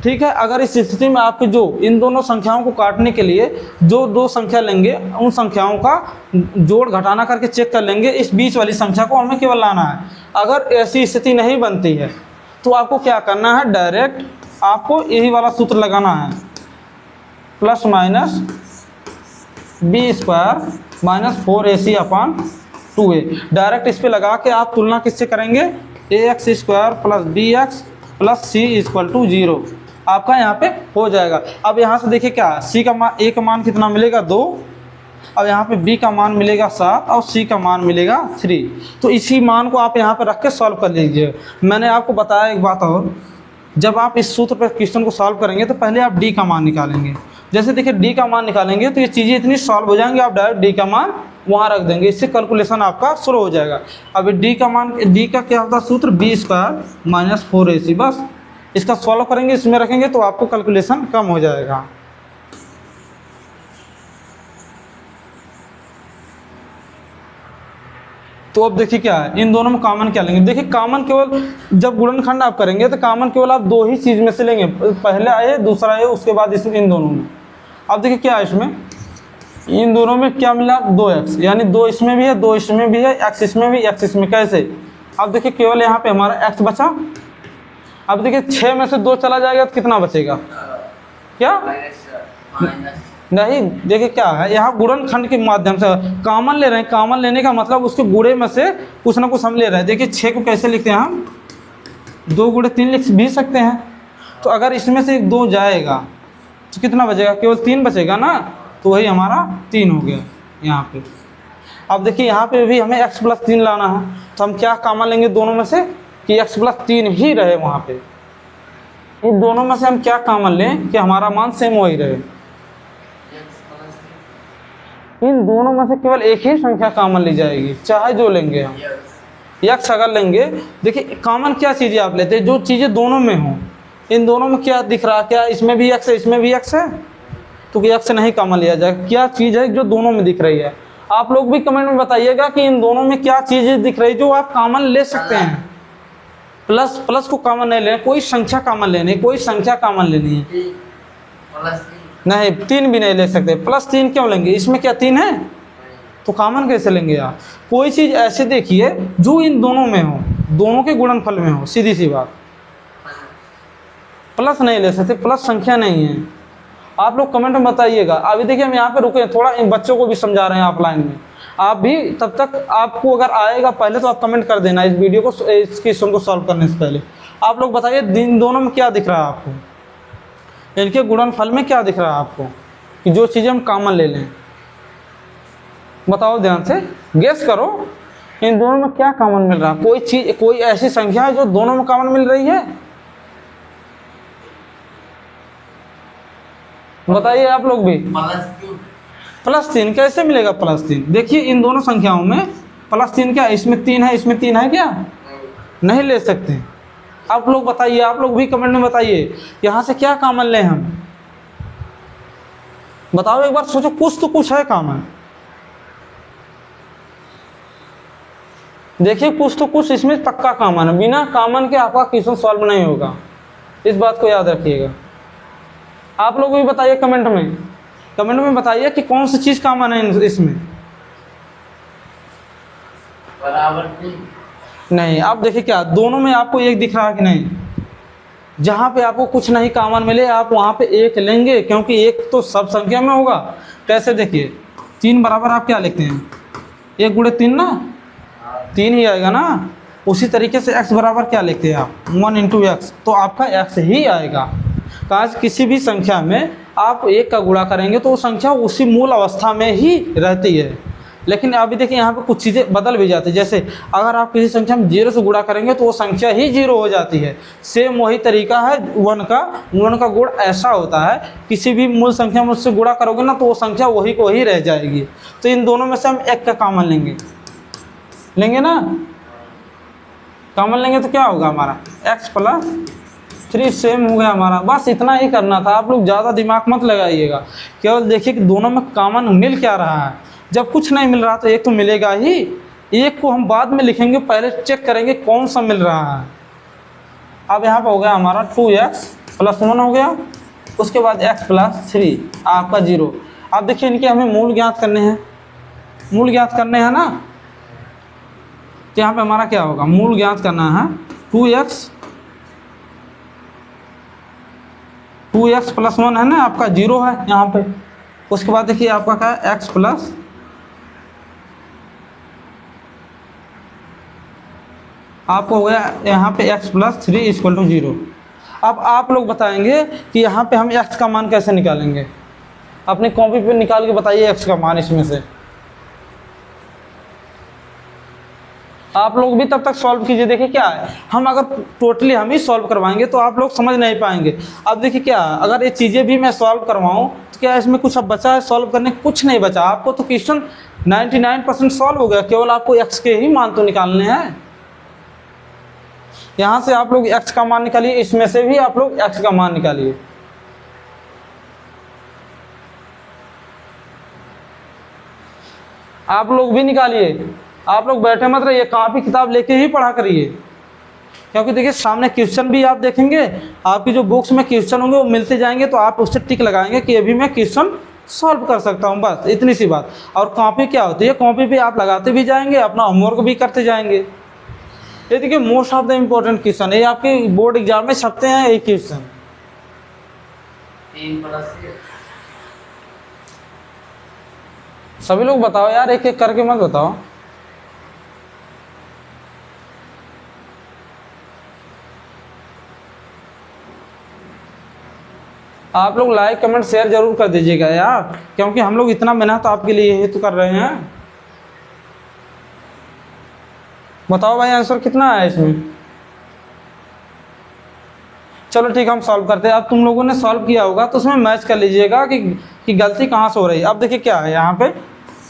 ठीक है। अगर इस स्थिति में आपके जो इन दोनों संख्याओं को काटने के लिए जो 2 संख्या लेंगे उन संख्याओं का जोड़ घटाना करके चेक कर लेंगे, इस बीच वाली संख्या को हमें केवल लाना है। अगर ऐसी स्थिति नहीं बनती है तो आपको क्या करना है, डायरेक्ट आपको यही वाला सूत्र लगाना है, plus minus b² minus 4ac/2a। Direct इस पे लगा के आप तुलना किससे करेंगे? ax² plus bx plus c = 0, आपका यहाँ पे हो जाएगा। अब यहाँ से देखिए क्या, c का मान, a का मान कितना मिलेगा? 2। अब यहाँ पे b का मान मिलेगा 7 और c का मान मिलेगा 3। तो इसी मान को आप यहाँ पे रख के सॉल्व कर लीजिए। मैंने आपको बताया एक बात और, जब आप इस सूत्र पर क्वेश्चन को सॉल्व करेंगे तो पहले आप d का मान निकालेंगे। जैसे देखिए d का मान निकालेंगे तो ये चीज़ें इतनी सॉल्व हो जाएंगी, आप डायरेक्ट d का मान वहाँ रख देंगे, इससे कैलकुलेशन आपका शुरू हो जाएगा। अब d का मान, d का क्या होता है सूत्र? b² माइनस 4ac, बस इसका सॉल्व करेंगे, इसमें रखेंगे तो आपको कैलकुलेशन कम हो जाएगा। तो अब देखिए क्या है, इन दोनों में कॉमन क्या लेंगे? देखिए कॉमन केवल जब गुणनखंड आप करेंगे तो कॉमन केवल आप 2 ही चीज़ में से लेंगे, पहला है दूसरा है, उसके बाद इसमें इन दोनों में। अब देखिए क्या है इसमें, इन दोनों में क्या मिला? 2x, यानी 2 इसमें भी है, 2 इसमें भी है, x इसमें भी, x इसमें। कैसे? अब देखिए केवल यहाँ पे हमारा x बचा। अब देखिए 6 में से 2 चला जाएगा तो कितना बचेगा? क्या नहीं, देखिए क्या है, यहाँ गुणनखंड के माध्यम से कॉमन ले रहे हैं। कॉमन लेने का मतलब उसके गुणे में से कुछ ना कुछ हम ले रहे हैं। देखिए 6 को कैसे लिखते हैं हम? 2 × 3 लिख भी सकते हैं। तो अगर इसमें से 2 जाएगा तो कितना बचेगा? केवल 3 बचेगा ना, तो वही हमारा 3 हो गया यहाँ पे। अब देखिए यहाँ पे भी हमें x + 3 लाना है, तो हम क्या कॉमन लेंगे दोनों में से कि x + 3 ही रहे वहाँ पे। इन दोनों में से हम क्या कॉमन लें कि हमारा मान सेम हो ही रहे? इन दोनों में से केवल एक ही संख्या कॉमन ली जाएगी, चाहे जो लेंगे हम। x अगर लेंगे, देखिए कॉमन क्या चीज़ें आप लेते हैं? जो चीज़ें दोनों में हों। इन दोनों में क्या दिख रहा है? क्या इसमें भी x है, इसमें भी x है? तो x नहीं कॉमन लिया जाएगा। क्या चीज़ है जो दोनों में दिख रही है? आप लोग भी कमेंट में बताइएगा कि इन दोनों में क्या चीज़ें दिख रही जो आप कॉमन ले सकते हैं। प्लस को कॉमन नहीं लेना, कोई संख्या कॉमन लेनी, कोई संख्या कॉमन लेनी है। नहीं, 3 भी नहीं ले सकते। +3 क्यों लेंगे? इसमें क्या 3 है? तो कॉमन कैसे लेंगे आप? कोई चीज़ ऐसे देखिए जो इन दोनों में हो, दोनों के गुणनफल में हो, सीधी सी बात। प्लस नहीं ले सकते, प्लस संख्या नहीं है। आप लोग कमेंट में बताइएगा। अभी देखिए हम यहाँ पे रुके, थोड़ा इन बच्चों को भी समझा रहे हैं ऑफलाइन में। आप भी तब तक आपको अगर आएगा पहले तो आप कमेंट कर देना इस वीडियो को, इस क्वेश्चन को सॉल्व करने से पहले। आप लोग बताइए इन दोनों में क्या दिख रहा है आपको? इनके गुणनफल में क्या दिख रहा है आपको कि जो चीज़ें हम कॉमन ले लें? बताओ ध्यान से, गेस करो इन दोनों में क्या कॉमन मिल रहा है? कोई चीज, कोई ऐसी संख्या है जो दोनों में कॉमन मिल रही है? बताइए आप लोग भी। +3 कैसे मिलेगा +3? देखिए इन दोनों संख्याओं में +3 क्या है? इसमें 3 है, इसमें 3 है क्या? नहीं ले सकते। आप लोग बताइए, आप लोग भी कमेंट में बताइए यहाँ से क्या कॉमन लें हम? बताओ एक बार, सोचो, कुछ तो कुछ है कॉमन। देखिए कुछ तो कुछ इसमें पक्का कॉमन है, बिना कॉमन के आपका क्वेश्चन सॉल्व नहीं होगा, इस बात को याद रखिएगा। आप लोग भी बताइए कमेंट में बताइए कि कौन सी चीज कॉमन है इसमें। बराबर नहीं, आप देखिए क्या दोनों में आपको एक दिख रहा है कि नहीं? जहाँ पे आपको कुछ नहीं कॉमन मिले आप वहाँ पे एक लेंगे, क्योंकि एक तो सब संख्या में होगा। कैसे? देखिए 3 बराबर आप क्या लिखते हैं? 1 गुणे 3 ना, 3 ही आएगा ना। उसी तरीके से x बराबर क्या लिखते हैं आप? 1 × x, तो आपका x ही आएगा। आज किसी भी संख्या में आप 1 का गुणा करेंगे तो वो संख्या उसी मूल अवस्था में ही रहती है। लेकिन अभी देखिए यहाँ पे कुछ चीज़ें बदल भी जाती है। जैसे अगर आप किसी संख्या में 0 से गुणा करेंगे तो वो संख्या ही 0 हो जाती है। सेम वही तरीका है 1 का गुण ऐसा होता है, किसी भी मूल संख्या में उससे गुणा करोगे ना तो वो संख्या वही को ही रह जाएगी। तो इन दोनों में से हम 1 का कॉमन लेंगे ना। कॉमन लेंगे तो क्या होगा हमारा? x + 3 सेम हो गया हमारा। बस इतना ही करना था, आप लोग ज़्यादा दिमाग मत लगाइएगा। केवल देखिए कि दोनों में कॉमन मिल क्या रहा है। जब कुछ नहीं मिल रहा तो एक तो मिलेगा ही, एक को हम बाद में लिखेंगे, पहले चेक करेंगे कौन सा मिल रहा है। अब यहाँ पर हो गया हमारा 2x + 1 हो गया, उसके बाद x + 3 आपका 0। अब देखिए इनके हमें मूल ज्ञात करने हैं ना। तो यहाँ पे हमारा क्या होगा? मूल ज्ञात करना है 2x + 1 है ना, आपका 0 है यहाँ पे। उसके बाद देखिए आपका क्या है? x + आपको हो गया यहाँ पे x + 3 = 0। अब आप लोग बताएंगे कि यहाँ पे हम x का मान कैसे निकालेंगे? अपनी कॉपी पे निकाल के बताइए x का मान। इसमें से आप लोग भी तब तक सॉल्व कीजिए। देखिए क्या है, हम अगर टोटली हम ही सॉल्व करवाएंगे तो आप लोग समझ नहीं पाएंगे। अब देखिए क्या है, अगर ये चीज़ें भी मैं सॉल्व करवाऊँ तो क्या इसमें कुछ अब बचा है सॉल्व करने? कुछ नहीं बचा। आपको तो क्वेश्चन 99% सॉल्व हो गया, केवल आपको x के ही मान तो निकालने हैं। यहाँ से आप लोग x का मान निकालिए, इसमें से भी आप लोग x का मान निकालिए। आप लोग भी निकालिए। आप लोग बैठे मत रहिए, कॉपी किताब लेके ही पढ़ा करिए। क्योंकि देखिए सामने क्वेश्चन भी आप देखेंगे, आपकी जो बुक्स में क्वेश्चन होंगे वो मिलते जाएंगे, तो आप उससे टिक लगाएंगे कि अभी मैं क्वेश्चन सॉल्व कर सकता हूँ। बस इतनी सी बात। और कॉपी क्या होती है? कॉपी पे आप लगाते भी जाएंगे, अपना होमवर्क भी करते जाएंगे। ये देखिए most of the important question, ये आपके बोर्ड एग्जाम में छपते हैं ये क्वेश्चन। सभी लोग बताओ यार, एक एक करके मत बताओ। आप लोग लाइक कमेंट शेयर जरूर कर दीजिएगा यार, क्योंकि हम लोग इतना मेहनत आपके लिए हेतु कर रहे हैं। बताओ भाई आंसर कितना है इसमें? चलो ठीक है, हम सॉल्व करते हैं। अब तुम लोगों ने सॉल्व किया होगा तो उसमें मैच कर लीजिएगा कि गलती कहाँ से हो रही है। अब देखिए क्या है, यहाँ पे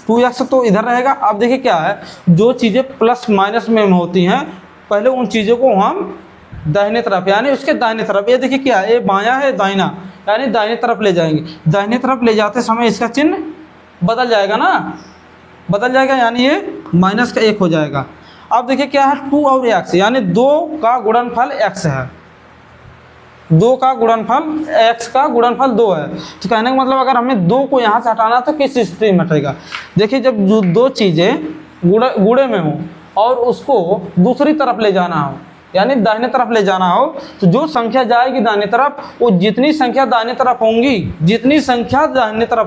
2x तो इधर रहेगा। अब देखिए क्या है, जो चीज़ें प्लस माइनस में होती हैं पहले उन चीज़ों को हम दाहिने तरफ यानी उसके दाहिने तरफ, ये देखिए क्या है, ये बायां है दाहिना, यानी दाहिने तरफ ले जाएंगे। दाहिने तरफ ले जाते समय इसका चिन्ह बदल जाएगा ना, बदल जाएगा, यानी ये -1 हो जाएगा। अब देखिए क्या है, 2 और x यानी 2 का गुणनफल x है। 2 का गुणनफल x का गुणनफल 2 है। तो कहने का मतलब अगर हमें 2 को यहाँ से हटाना तो किस स्थिति में हटेगा? देखिए जब जो दो चीज़ें गुणे में हो और उसको दूसरी तरफ ले जाना हो यानी दाहिने तरफ ले जाना हो, तो जो संख्या जाएगी दाहिने तरफ, वो जितनी संख्या दाहिने तरफ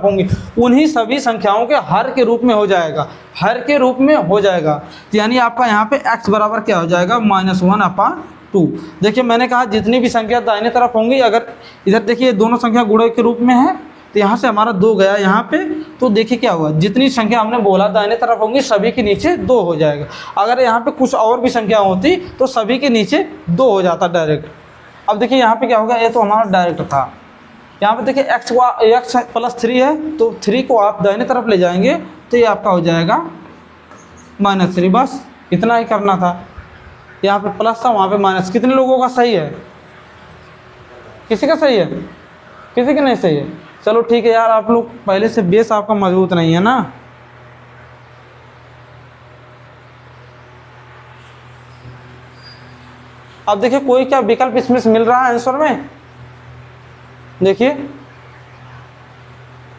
होंगी उन्हीं सभी संख्याओं के हर के रूप में हो जाएगा, हर के रूप में हो जाएगा। तो यानी आपका यहाँ पे x बराबर क्या हो जाएगा? -1/2। 2। देखिए मैंने कहा जितनी भी संख्या दाहिने तरफ होंगी, अगर इधर देखिए दोनों संख्या गुणे के रूप में है तो यहाँ से हमारा 2 गया यहाँ पे, तो देखिए क्या हुआ, जितनी संख्या हमने बोला दाहिने तरफ होंगी सभी के नीचे 2 हो जाएगा। अगर यहाँ पे कुछ और भी संख्या होती तो सभी के नीचे 2 हो जाता डायरेक्ट। अब देखिए यहाँ पे क्या होगा, ये तो हमारा डायरेक्ट था। यहाँ पे देखिए x प्लस 3 है, तो 3 को आप दाहिने तरफ ले जाएंगे तो ये आपका हो जाएगा -3। बस इतना ही करना था। यहाँ पे प्लस था, वहाँ पे माइनस। कितने लोगों का सही है? किसी का सही है, किसी का नहीं सही है। चलो ठीक है यार, आप लोग पहले से बेस आपका मजबूत नहीं है ना। अब देखिए कोई क्या विकल्प इसमें से मिल रहा है आंसर में? देखिए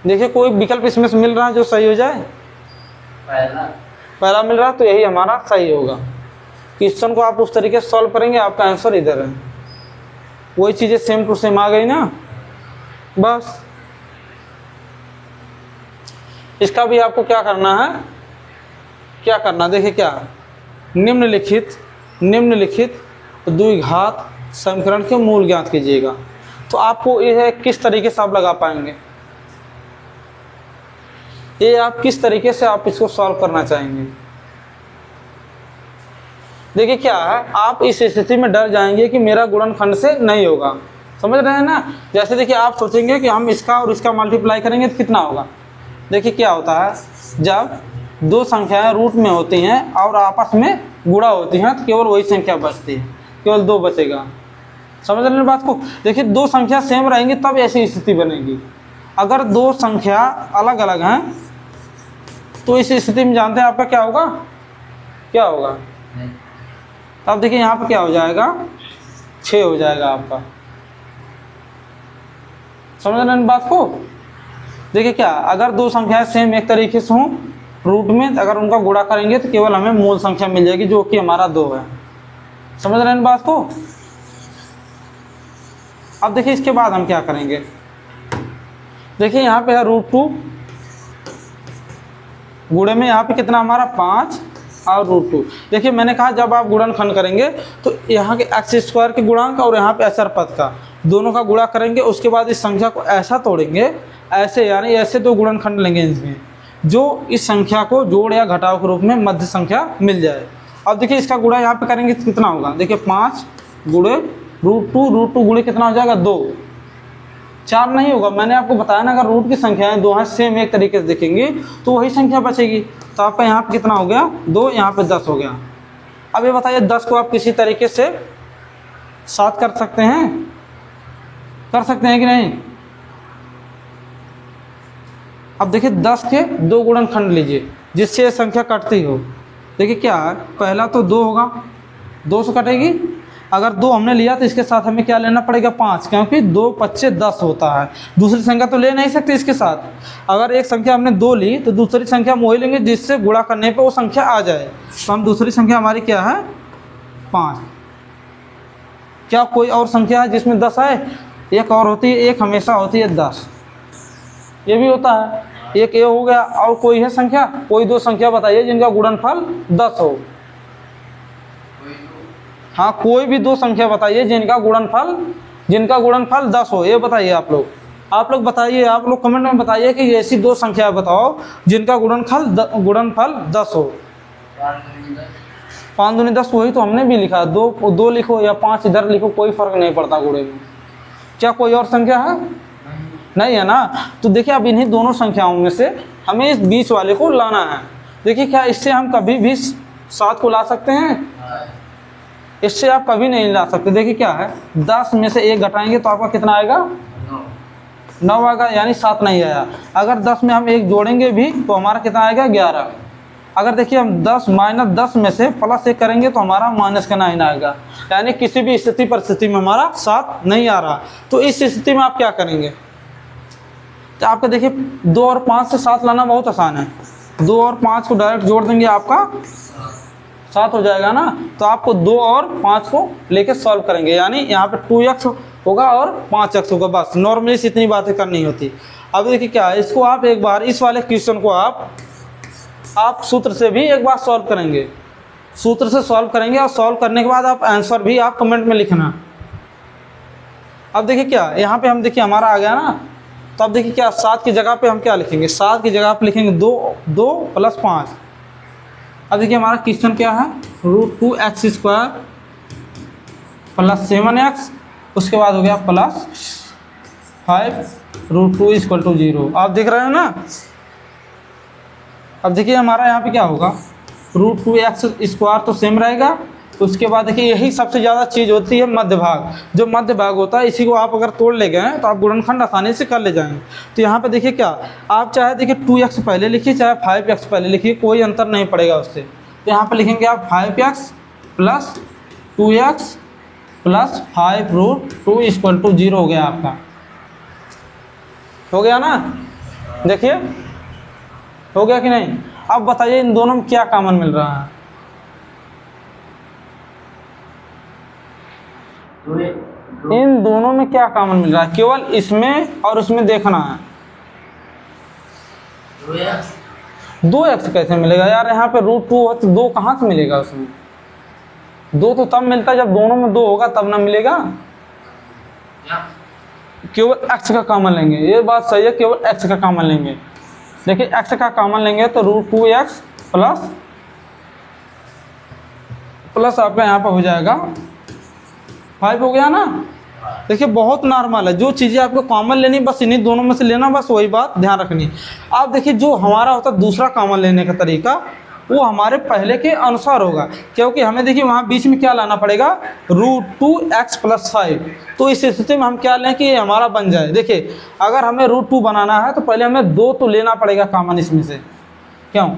देखिए कोई विकल्प इसमें से मिल रहा है जो सही हो जाए? पहला मिल रहा है, तो यही हमारा सही होगा। क्वेश्चन को आप उस तरीके से सॉल्व करेंगे, आपका आंसर इधर है। वही चीज़ें सेम टू सेम आ गई ना। बस इसका भी आपको क्या करना है, क्या करना, देखिए क्या, निम्नलिखित द्विघात समीकरण के मूल ज्ञात कीजिएगा। तो आपको यह किस तरीके से आप लगा पाएंगे, ये आप किस तरीके से आप इसको सॉल्व करना चाहेंगे? देखिए क्या है, आप इस स्थिति में डर जाएंगे कि मेरा गुणनखंड से नहीं होगा, समझ रहे हैं ना। जैसे देखिए आप सोचेंगे कि हम इसका और इसका मल्टीप्लाई करेंगे तो कितना होगा। देखिए क्या होता है, जब दो संख्याएं रूट में होती हैं और आपस में गुणा होती हैं तो केवल वही संख्या बचती है, केवल 2 बचेगा। समझ रहे हैं बात को। देखिए दो संख्या सेम रहेंगी तब ऐसी स्थिति बनेगी। अगर दो संख्या अलग अलग हैं तो इस स्थिति में जानते हैं आपका क्या होगा, क्या होगा। अब देखिए यहाँ पे क्या हो जाएगा, 6 हो जाएगा आपका। समझ रहे हैं बात को। देखिए क्या, अगर दो संख्याएं सेम एक तरीके से हों रूट में, अगर उनका गुणा करेंगे तो केवल हमें मूल संख्या मिल जाएगी जो कि हमारा 2 है। समझ रहे हैं बात को। अब देखिए इसके बाद हम क्या करेंगे, देखिए यहाँ पे है √2 गुणे में यहाँ पे कितना हमारा 5 और √2। देखिए मैंने कहा जब आप गुणनखंड करेंगे तो यहाँ के x² के गुणांक और यहाँ पे असर पद का दोनों का गुणा करेंगे, उसके बाद इस संख्या को ऐसा तोड़ेंगे, ऐसे यानी ऐसे 2 गुणनखंड लेंगे इसमें, जो इस संख्या को जोड़ या घटाव के रूप में मध्य संख्या मिल जाए। अब देखिए इसका गुणा यहाँ पे करेंगे तो कितना होगा, देखिए 5 गुणे √2 गुणे कितना हो जाएगा 2, 4 नहीं होगा। मैंने आपको बताया ना, अगर रूट की संख्याएं 2 हैं सेम एक तरीके से देखेंगे तो वही संख्या बचेगी। तो आपका यहाँ पे कितना हो गया 2, यहाँ पे 10 हो गया। अब ये बताइए 10 को आप किसी तरीके से 7 कर सकते हैं, कर सकते हैं कि नहीं। अब देखिए 10 के 2 गुणनखंड लीजिए जिससे ये संख्या कटती हो। देखिए क्या है, पहला तो 2 होगा, 2 से कटेगी। अगर 2 हमने लिया तो इसके साथ हमें क्या लेना पड़ेगा 5, क्योंकि 2 5 10 होता है। दूसरी संख्या तो ले नहीं सकते इसके साथ। अगर एक संख्या हमने 2 ली तो दूसरी संख्या हम वही लेंगे जिससे गुणा करने पे वो संख्या आ जाए। तो हम दूसरी संख्या हमारी क्या है 5। क्या कोई और संख्या है जिसमें 10 है? एक और होती है, एक हमेशा होती है 10, ये भी होता है। एक ये हो गया, और कोई है संख्या, कोई 2 संख्या बताइए जिनका गुणनफल 10 हो। हाँ कोई भी 2 संख्या बताइए जिनका गुणनफल 10 हो, ये बताइए आप लोग बताइए, आप लोग कमेंट में बताइए कि ऐसी 2 संख्या बताओ जिनका गुणनफल 10 हो। 5 दूनी 10, वही तो हमने भी लिखा, 2 लिखो या 5 इधर लिखो, कोई फर्क नहीं पड़ता गुणे में। क्या कोई और संख्या है? नहीं है ना। तो देखिए अब इन्हीं दोनों संख्याओं में से हमें इस बीच वाले को लाना है। देखिए क्या इससे हम कभी भी 7 को ला सकते हैं? इससे आप कभी नहीं ला सकते। देखिए क्या है, 10 में से 1 घटाएंगे तो आपका कितना आएगा 9 आएगा, यानी 7 नहीं आया। अगर 10 में हम 1 जोड़ेंगे भी तो हमारा कितना आएगा 11। अगर देखिए हम 10 - 10 में से +1 करेंगे तो हमारा -9 आएगा, यानी किसी भी स्थिति परिस्थिति में हमारा 7 नहीं आ रहा। तो इस स्थिति में आप क्या करेंगे, तो आपका देखिए 2 और 5 से 7 लाना बहुत आसान है। 2 और 5 को डायरेक्ट जोड़ देंगे, आपका 7 हो जाएगा ना। तो आपको 2 और 5 को लेके सॉल्व करेंगे, यानी यहाँ पे 2x होगा और 5x होगा। बस नॉर्मली से इतनी बातें करनी होती। अब देखिए क्या है, इसको आप एक बार इस वाले क्वेश्चन को आप सूत्र से भी एक बार सॉल्व करेंगे। सूत्र से सॉल्व करेंगे और सॉल्व करने के बाद आप आंसर भी आप कमेंट में लिखना। अब देखिए क्या यहाँ पे हम देखिए हमारा आ गया ना, तो अब देखिए क्या 7 की जगह पे हम क्या लिखेंगे, 7 की जगह पे लिखेंगे 2 + 5। अब देखिए हमारा क्वेश्चन क्या है, √2x² + 7x, उसके बाद हो गया +5 √2 = 0। आप देख रहे हो ना। अब देखिए हमारा यहाँ पे क्या होगा, √2x² तो सेम रहेगा। उसके बाद देखिए यही सबसे ज़्यादा चीज़ होती है मध्य भाग। जो मध्य भाग होता है इसी को आप अगर तोड़ ले गए तो आप गुणनखंड आसानी से कर ले जाएंगे। तो यहाँ पे देखिए क्या, आप चाहे देखिए 2x पहले लिखिए चाहे 5x पहले लिखिए, कोई अंतर नहीं पड़ेगा उससे। तो यहाँ पे लिखेंगे आप 5x + 2x + 5 √2 = 0 हो गया आपका। हो गया ना, देखिए हो गया कि नहीं। अब बताइए इन दोनों में क्या कॉमन मिल रहा है। इन दोनों में क्या कॉमन मिल रहा है, केवल इसमें और उसमें देखना है। 2x कैसे मिलेगा यार, यहाँ पे √2 हो तो 2 कहाँ से मिलेगा उसमें। 2 तो तब मिलता है जब दोनों में 2 होगा तब ना मिलेगा। केवल x का कॉमन लेंगे, ये बात सही है, केवल x का कॉमन लेंगे। देखिए x का कॉमन लेंगे तो √2x प्लस आपका यहाँ पर हो जाएगा 5 हो गया ना। देखिए बहुत नॉर्मल है, जो चीज़ें आपको कॉमन लेनी बस इन्हीं दोनों में से लेना, बस वही बात ध्यान रखनी। अब देखिए जो हमारा होता है दूसरा कॉमन लेने का तरीका, वो हमारे पहले के अनुसार होगा, क्योंकि हमें देखिए वहाँ बीच में क्या लाना पड़ेगा, √2x + 5। तो इस स्थिति में हम क्या लें कि ये हमारा बन जाए। देखिए अगर हमें √2 बनाना है तो पहले हमें 2 तो लेना पड़ेगा कॉमन इसमें से, क्यों।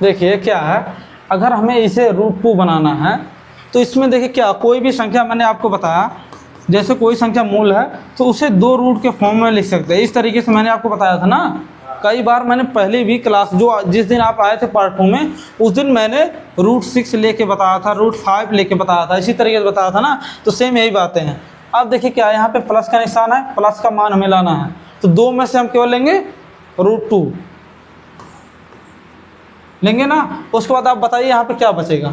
देखिए क्या है, अगर हमें इसे √2 बनाना है तो इसमें देखिए क्या, कोई भी संख्या मैंने आपको बताया, जैसे कोई संख्या मूल है तो उसे 2 रूट के फॉर्म में लिख सकते हैं। इस तरीके से मैंने आपको बताया था ना, कई बार मैंने पहले भी क्लास जो जिस दिन आप आए थे पार्ट 2 में, उस दिन मैंने √6 लेके बताया था, √5 लेके बताया था, इसी तरीके से बताया था ना। तो सेम यही बातें हैं। अब देखिए क्या यहाँ पे प्लस का निशान है, प्लस का मान हमें लाना है, तो 2 में से हम केवल लेंगे √2 लेंगे ना। उसके बाद आप बताइए यहाँ पे क्या बचेगा,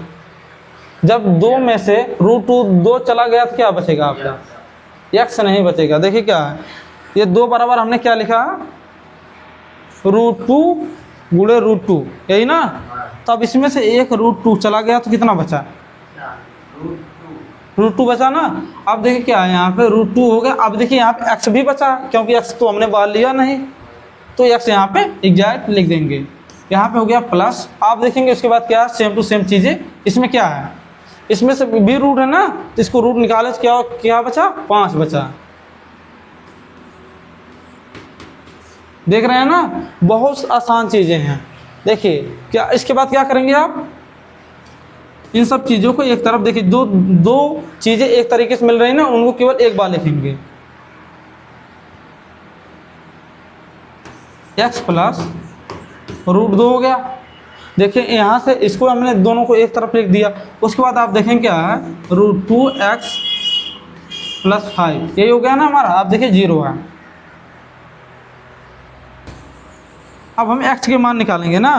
जब 2 में से √2 चला गया तो क्या बचेगा आपका, x नहीं बचेगा। देखिए क्या है, ये 2 बराबर हमने क्या लिखा, √2 × √2, यही ना। तो अब इसमें से एक √2 चला गया तो कितना बचा, √2 बचा ना। अब देखिए क्या है, यहाँ पे √2 हो गया। अब देखिए यहाँ पे x भी बचा, क्योंकि x तो हमने बाहर लिया नहीं, तो x यहाँ पे एग्जैक्ट लिख देंगे। यहाँ पे हो गया प्लस। आप देखेंगे उसके बाद क्या, सेम टू सेम चीज़ें। इसमें क्या है, इसमें से भी रूट है ना, तो इसको रूट निकाले तो क्या बचा, 5 बचा। देख रहे हैं ना, बहुत आसान चीज़ें हैं। देखिए क्या, इसके बाद क्या करेंगे आप, इन सब चीज़ों को एक तरफ देखिए, दो चीज़ें एक तरीके से मिल रही हैं ना, उनको केवल एक बार लिखेंगे, x + √2 हो गया। देखिए यहाँ से इसको हमने दोनों को एक तरफ लिख दिया। उसके बाद आप देखें क्या है, √2x + 5, यही हो गया ना हमारा। आप देखिए 0 है। अब हम x के मान निकालेंगे ना।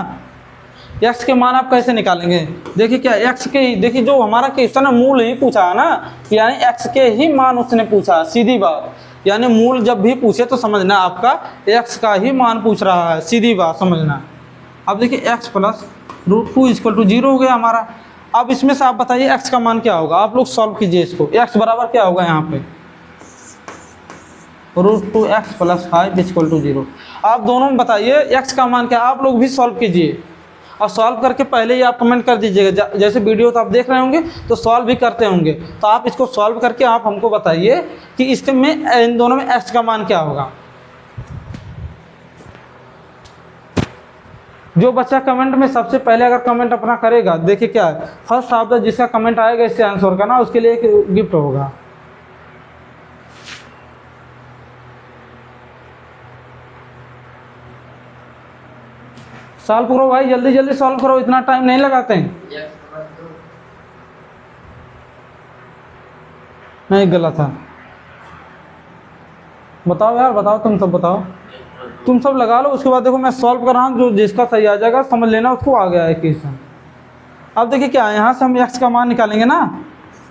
x के मान आप कैसे निकालेंगे, देखिए क्या, x के ही, देखिए जो हमारा क्वेश्चन है मूल ही पूछा है ना, यानी x के ही मान उसने पूछा, सीधी बात। यानी मूल जब भी पूछे तो समझना आपका x का ही मान पूछ रहा है, सीधी बात समझना। अब देखिए x + √2 = 0 हो गया हमारा। अब इसमें से आप बताइए x का मान क्या होगा, आप लोग सॉल्व कीजिए इसको। x बराबर क्या होगा यहाँ पे, √2x + 5 = 0। आप दोनों में बताइए x का मान क्या, आप लोग भी सॉल्व कीजिए। और सॉल्व करके पहले ही आप कमेंट कर दीजिएगा, जैसे वीडियो तो आप देख रहे होंगे तो सॉल्व भी करते होंगे, तो आप इसको सॉल्व करके आप हमको बताइए कि इसके में इन दोनों में x का मान क्या होगा। जो बच्चा कमेंट में सबसे पहले अगर कमेंट अपना करेगा, देखिए क्या है, फर्स्ट ऑफ द जिसका कमेंट आएगा इससे आंसर का ना, उसके लिए एक गिफ्ट होगा। सॉल्व करो भाई, जल्दी जल्दी सॉल्व करो, इतना टाइम नहीं लगाते हैं। नहीं गलत है। बताओ यार, बताओ, तुम सब बताओ, तुम सब लगा लो, उसके बाद देखो मैं सॉल्व कर रहा हूँ, जो जिसका सही आ जाएगा समझ लेना उसको आ गया है क्वेश्चन। अब देखिए क्या है, यहाँ से हम x का मान निकालेंगे ना।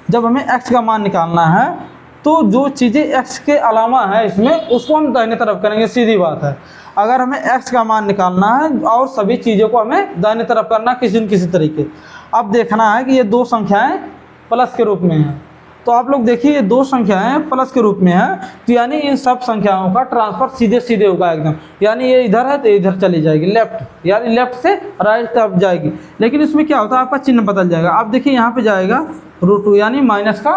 जब हमें x का मान निकालना है तो जो चीज़ें x के अलावा है इसमें, उसको हम दाहिने तरफ करेंगे, सीधी बात है। अगर हमें x का मान निकालना है और सभी चीज़ों को हमें दाहिने तरफ करना किसी न किसी तरीके। अब देखना है कि ये दो संख्याएं प्लस के रूप में हैं, तो आप लोग देखिए ये दो संख्याएं प्लस के रूप में है, तो यानी इन सब संख्याओं का ट्रांसफर सीधे सीधे होगा एकदम। यानी ये इधर है तो इधर चली जाएगी लेफ्ट, यानी लेफ्ट से राइट तरफ जाएगी। लेकिन इसमें क्या होता है, आपका चिन्ह बदल जाएगा। अब देखिए यहाँ पे जाएगा √2, यानी माइनस का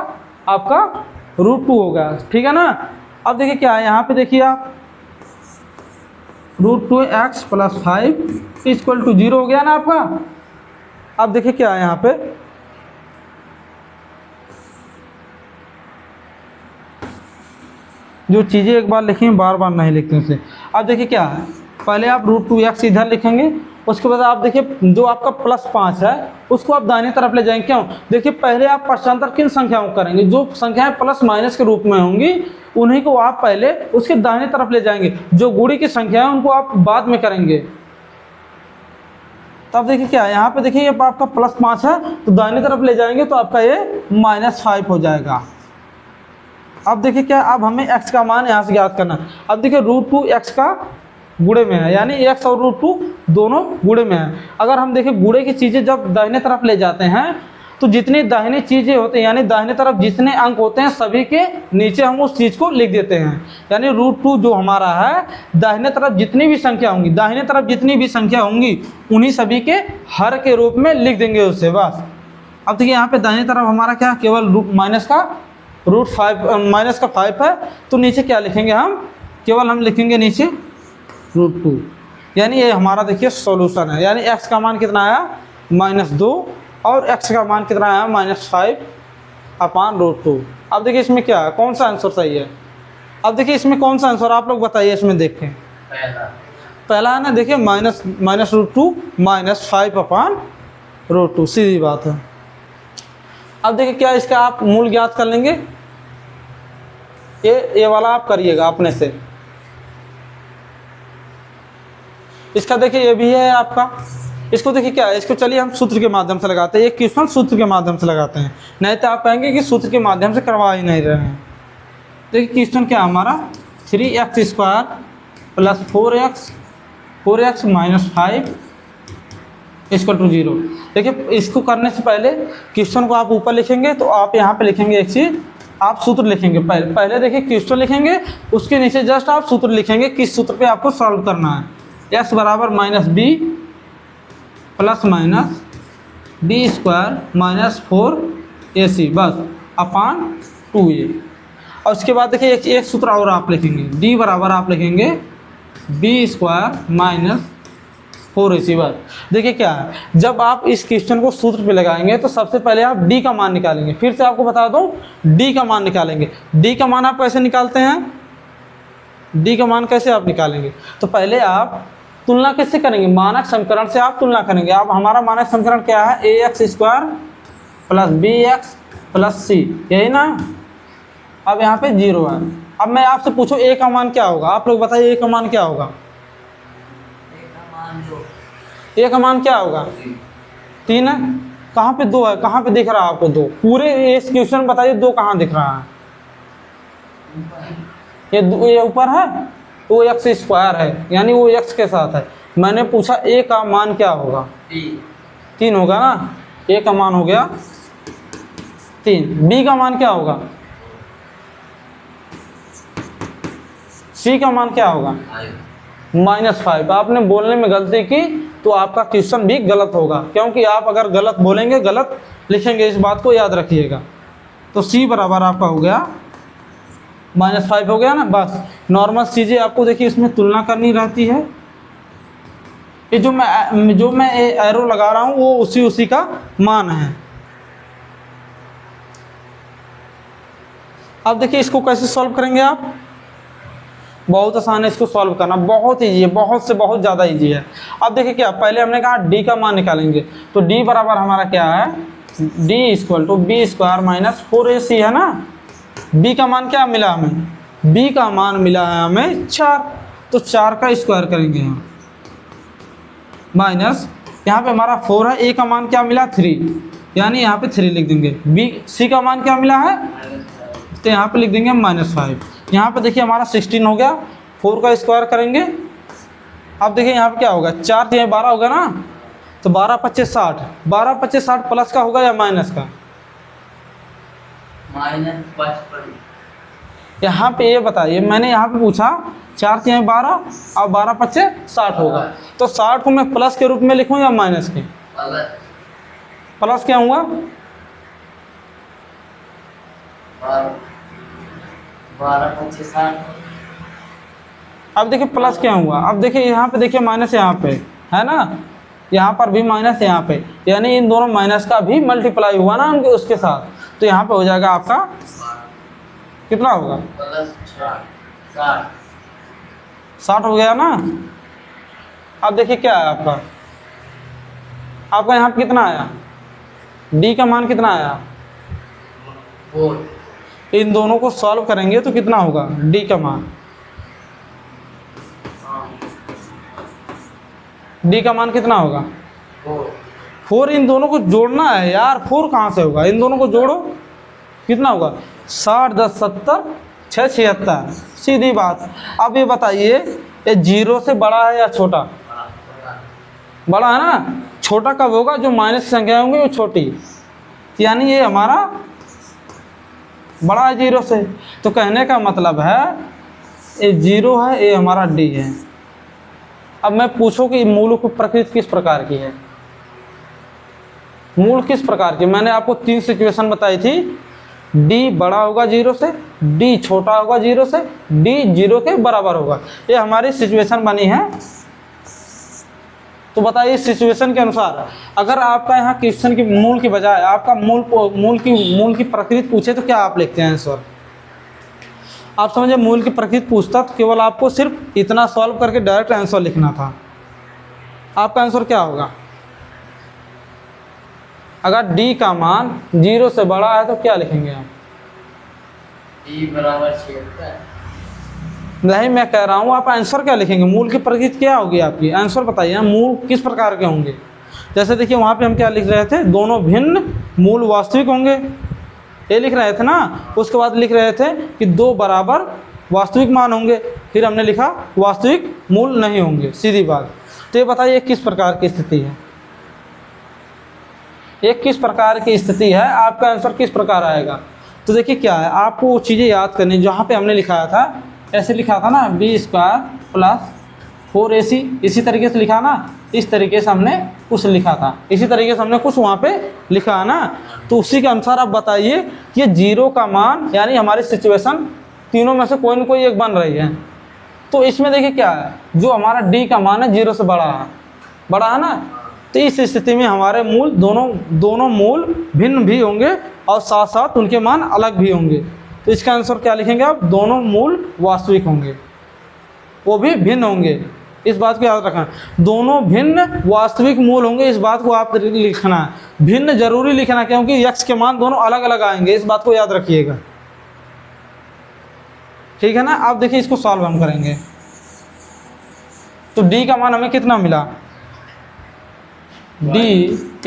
आपका √2 होगा, ठीक है ना। अब देखिए क्या है, यहाँ पे देखिए आप √2x + 5 = 0 हो गया ना आपका। अब देखिए क्या है, यहाँ पे जो चीज़ें एक बार लिखी बार बार नहीं लिखते उसे। अब देखिए क्या है, पहले आप √2x इधर लिखेंगे, उसके बाद आप देखिए जो आपका +5 है उसको आप दाहिने तरफ ले जाएंगे। क्यों, देखिए पहले आप पक्षांतर किन संख्याओं को करेंगे, जो संख्याएं प्लस माइनस के रूप में होंगी उन्हीं को आप पहले उसके दाहिने तरफ ले जाएंगे, जो गुणी की संख्या है उनको आप बाद में करेंगे। तो अब देखिए क्या है, यहाँ पे देखिए ये आपका +5 है तो दाहिने तरफ ले जाएंगे तो आपका ये -5 हो जाएगा। अब देखिए क्या, अब हमें x का मान यहाँ से ज्ञात करना है। अब देखिए √2x का गुणे में है, यानी x और √2 दोनों गुणे में है। अगर हम देखें गुणे की चीज़ें जब दाहिने तरफ ले जाते हैं तो जितनी दाहिनी चीज़ें होती हैं, यानी दाहिने तरफ जितने अंक होते हैं सभी के नीचे हम उस चीज़ को लिख देते हैं। यानी √2 जो हमारा है, दाहिने तरफ जितनी भी संख्या होंगी, दाहिने तरफ जितनी भी संख्या होंगी उन्हीं सभी के हर के रूप में लिख देंगे उससे, बस। अब देखिए यहाँ पे दाहिने तरफ हमारा क्या, केवल माइनस का -5 है, तो नीचे क्या लिखेंगे हम, केवल हम लिखेंगे नीचे √2। यानी ये हमारा देखिए सॉल्यूशन है। यानी x का मान कितना आया, -2, और x का मान कितना आया, -5/√2। अब देखिए इसमें क्या है, कौन सा आंसर सही है। अब देखिए इसमें कौन सा आंसर, आप लोग बताइए इसमें देखें। पहला है ना, देखिए -√2 -5/√2, सीधी बात है। अब देखिए क्या, इसका आप मूल ज्ञात कर लेंगे, ये वाला आप करिएगा अपने से। इसका देखिए ये भी है आपका, इसको देखिए क्या है, इसको चलिए हम सूत्र के माध्यम से लगाते हैं। ये क्वेश्चन सूत्र के माध्यम से लगाते हैं, नहीं तो आप कहेंगे कि सूत्र के माध्यम से करवा ही नहीं रहे हैं। देखिए क्वेश्चन क्या हमारा, 3x² + 4x -5 = 0। देखिए इसको करने से पहले क्वेश्चन को आप ऊपर लिखेंगे तो आप यहाँ पे लिखेंगे एक चीज़, आप सूत्र लिखेंगे। पहले देखिए क्वेश्चन लिखेंगे, उसके नीचे जस्ट आप सूत्र लिखेंगे, किस सूत्र पे आपको सॉल्व करना है। x = -b ± b² -4ac बस /2a। और उसके बाद देखिए एक सूत्र और आप लिखेंगे, d बराबर आप लिखेंगे b² -4ac बस। देखिए क्या है, जब आप इस क्वेश्चन को सूत्र पे लगाएंगे तो सबसे पहले आप d का मान निकालेंगे। फिर से आपको बता दूं, d का मान निकालेंगे। d का मान आप कैसे निकालते हैं, d का मान कैसे आप निकालेंगे, तो पहले आप तुलना कैसे करेंगे, मानक समीकरण से आप तुलना करेंगे। अब हमारा मानक समीकरण क्या है, ax² + bx + c, यही ना। अब यहाँ पे 0 है। अब मैं आपसे पूछूं a का मान क्या होगा, आप लोग बताइए a का मान क्या होगा। a का मान क्या होगा, 3 है। कहाँ पे 2 है, कहाँ पे दिख रहा है आपको 2, पूरे इस क्वेश्चन बताइए 2 कहाँ दिख रहा है। ये ऊपर है, वो x² है, यानी वो x के साथ है। मैंने पूछा a का मान क्या होगा, 3 होगा ना। a का मान हो गया 3। b का मान क्या होगा, c का मान क्या होगा, -5। आपने बोलने में गलती की तो आपका क्वेश्चन भी गलत होगा, क्योंकि आप अगर गलत बोलेंगे गलत लिखेंगे, इस बात को याद रखिएगा। तो c बराबर आपका हो गया -5 हो गया ना। बस नॉर्मल चीज़ें आपको देखिए इसमें तुलना करनी रहती है। ये जो मैं एरो लगा रहा हूँ वो उसी का मान है। अब देखिए इसको कैसे सॉल्व करेंगे आप, बहुत आसान है इसको सॉल्व करना, बहुत ईजी है, बहुत से बहुत ज़्यादा ईजी है। अब देखिए क्या, पहले हमने कहा d का मान निकालेंगे, तो d बराबर हमारा क्या है, d = b² -4ac है ना। बी का मान क्या मिला हमें, बी का मान मिला है हमें 4, तो 4 का स्क्वायर करेंगे यहाँ माइनस, यहाँ पे हमारा 4 है, ए का मान क्या मिला 3, यानी यहाँ पे 3 लिख देंगे। बी सी का मान क्या मिला है, तो यहाँ पे लिख देंगे -5। यहाँ पे देखिए हमारा 16 हो गया, 4 का स्क्वायर करेंगे। अब देखिए यहाँ पे क्या होगा, 4 से 12 होगा ना, तो 12 25 60, 12 25 60 प्लस का होगा या माइनस का, -55। यहाँ पे ये बताइए, मैंने यहाँ पे पूछा 4 से 12 और 12 25 60 होगा, तो 60 को मैं प्लस के रूप में लिखूँ या माइनस के, प्लस क्या हुआ, 12 25 60। अब देखिए प्लस क्या हुआ, अब देखिए यहाँ पे देखिए माइनस यहाँ पे है ना, यहाँ पर भी माइनस यहाँ पे, यानी इन दोनों माइनस का भी मल्टीप्लाई हुआ ना उनके उसके साथ, तो यहाँ पे हो जाएगा आपका कितना होगा, 60 हो गया ना। अब देखिए क्या है आपका, आपका यहाँ पे कितना आया, डी का मान कितना आया, 4। इन दोनों को सॉल्व करेंगे तो कितना होगा, डी का मान, डी का मान कितना होगा 4। इन दोनों को जोड़ना है यार, 4 कहाँ से होगा, इन दोनों को जोड़ो कितना होगा, 60 10 70 6 76, सीधी बात। अब ये बताइए ये 0 से बड़ा है या छोटा, बड़ा है ना, छोटा कब होगा, जो माइनस संख्या होंगी वो छोटी, यानी ये हमारा बड़ा है 0 से, तो कहने का मतलब है ये 0 है, ये हमारा डी है। अब मैं पूछूं कि मूल की प्रकृति किस प्रकार की है, मूल किस प्रकार की, मैंने आपको 3 सिचुएशन बताई थी, डी बड़ा होगा 0 से, डी छोटा होगा 0 से, डी 0 के बराबर होगा, ये हमारी सिचुएशन बनी है। तो बताइए इस सिचुएशन के अनुसार अगर आपका यहाँ क्वेश्चन की मूल की बजाय आपका मूल की प्रकृति पूछे तो क्या आप लिखते हैं आंसर, आप समझे, मूल की प्रकृति पूछता तो केवल आपको सिर्फ इतना सॉल्व करके डायरेक्ट आंसर लिखना था। आपका आंसर क्या होगा, अगर d का मान 0 से बड़ा है तो क्या लिखेंगे आप, d बराबर 76। नहीं मैं कह रहा हूँ आप आंसर क्या लिखेंगे, मूल की प्रकृति क्या होगी आपकी, आंसर बताइए ना, मूल किस प्रकार के होंगे। जैसे देखिए वहाँ पे हम क्या लिख रहे थे, दोनों भिन्न मूल वास्तविक होंगे, ये लिख रहे थे ना, उसके बाद लिख रहे थे कि 2 बराबर वास्तविक मान होंगे, फिर हमने लिखा वास्तविक मूल नहीं होंगे, सीधी बात। तो ये बताइए किस प्रकार की स्थिति है, ये किस प्रकार की स्थिति है, आपका आंसर किस प्रकार आएगा। तो देखिए क्या है, आपको वो चीज़ें याद करनी जहाँ पे हमने लिखाया था, ऐसे लिखा था ना b² + 4ac, इसी तरीके से लिखा ना, इस तरीके से हमने कुछ लिखा था, इसी तरीके से हमने कुछ वहाँ पे लिखा है ना, तो उसी के अनुसार आप बताइए कि ये 0 का मान, यानी हमारी सिचुएशन तीनों में से कोई न कोई एक बन रही है। तो इसमें देखिए क्या है, जो हमारा d का मान है 0 से बड़ा है ना, तो इस स्थिति में हमारे मूल दोनों मूल भिन्न भी होंगे और साथ साथ उनके मान अलग भी होंगे। तो इसका आंसर क्या लिखेंगे आप, दोनों मूल वास्तविक होंगे, वो भी भिन्न होंगे, इस बात को याद रखना, दोनों भिन्न वास्तविक मूल होंगे, इस बात को आप लिखना है, भिन्न जरूरी लिखना, क्योंकि x के मान दोनों अलग अलग आएंगे, इस बात को याद रखिएगा, ठीक है ना। अब देखिए इसको सॉल्व हम करेंगे, तो d का मान हमें कितना मिला, d =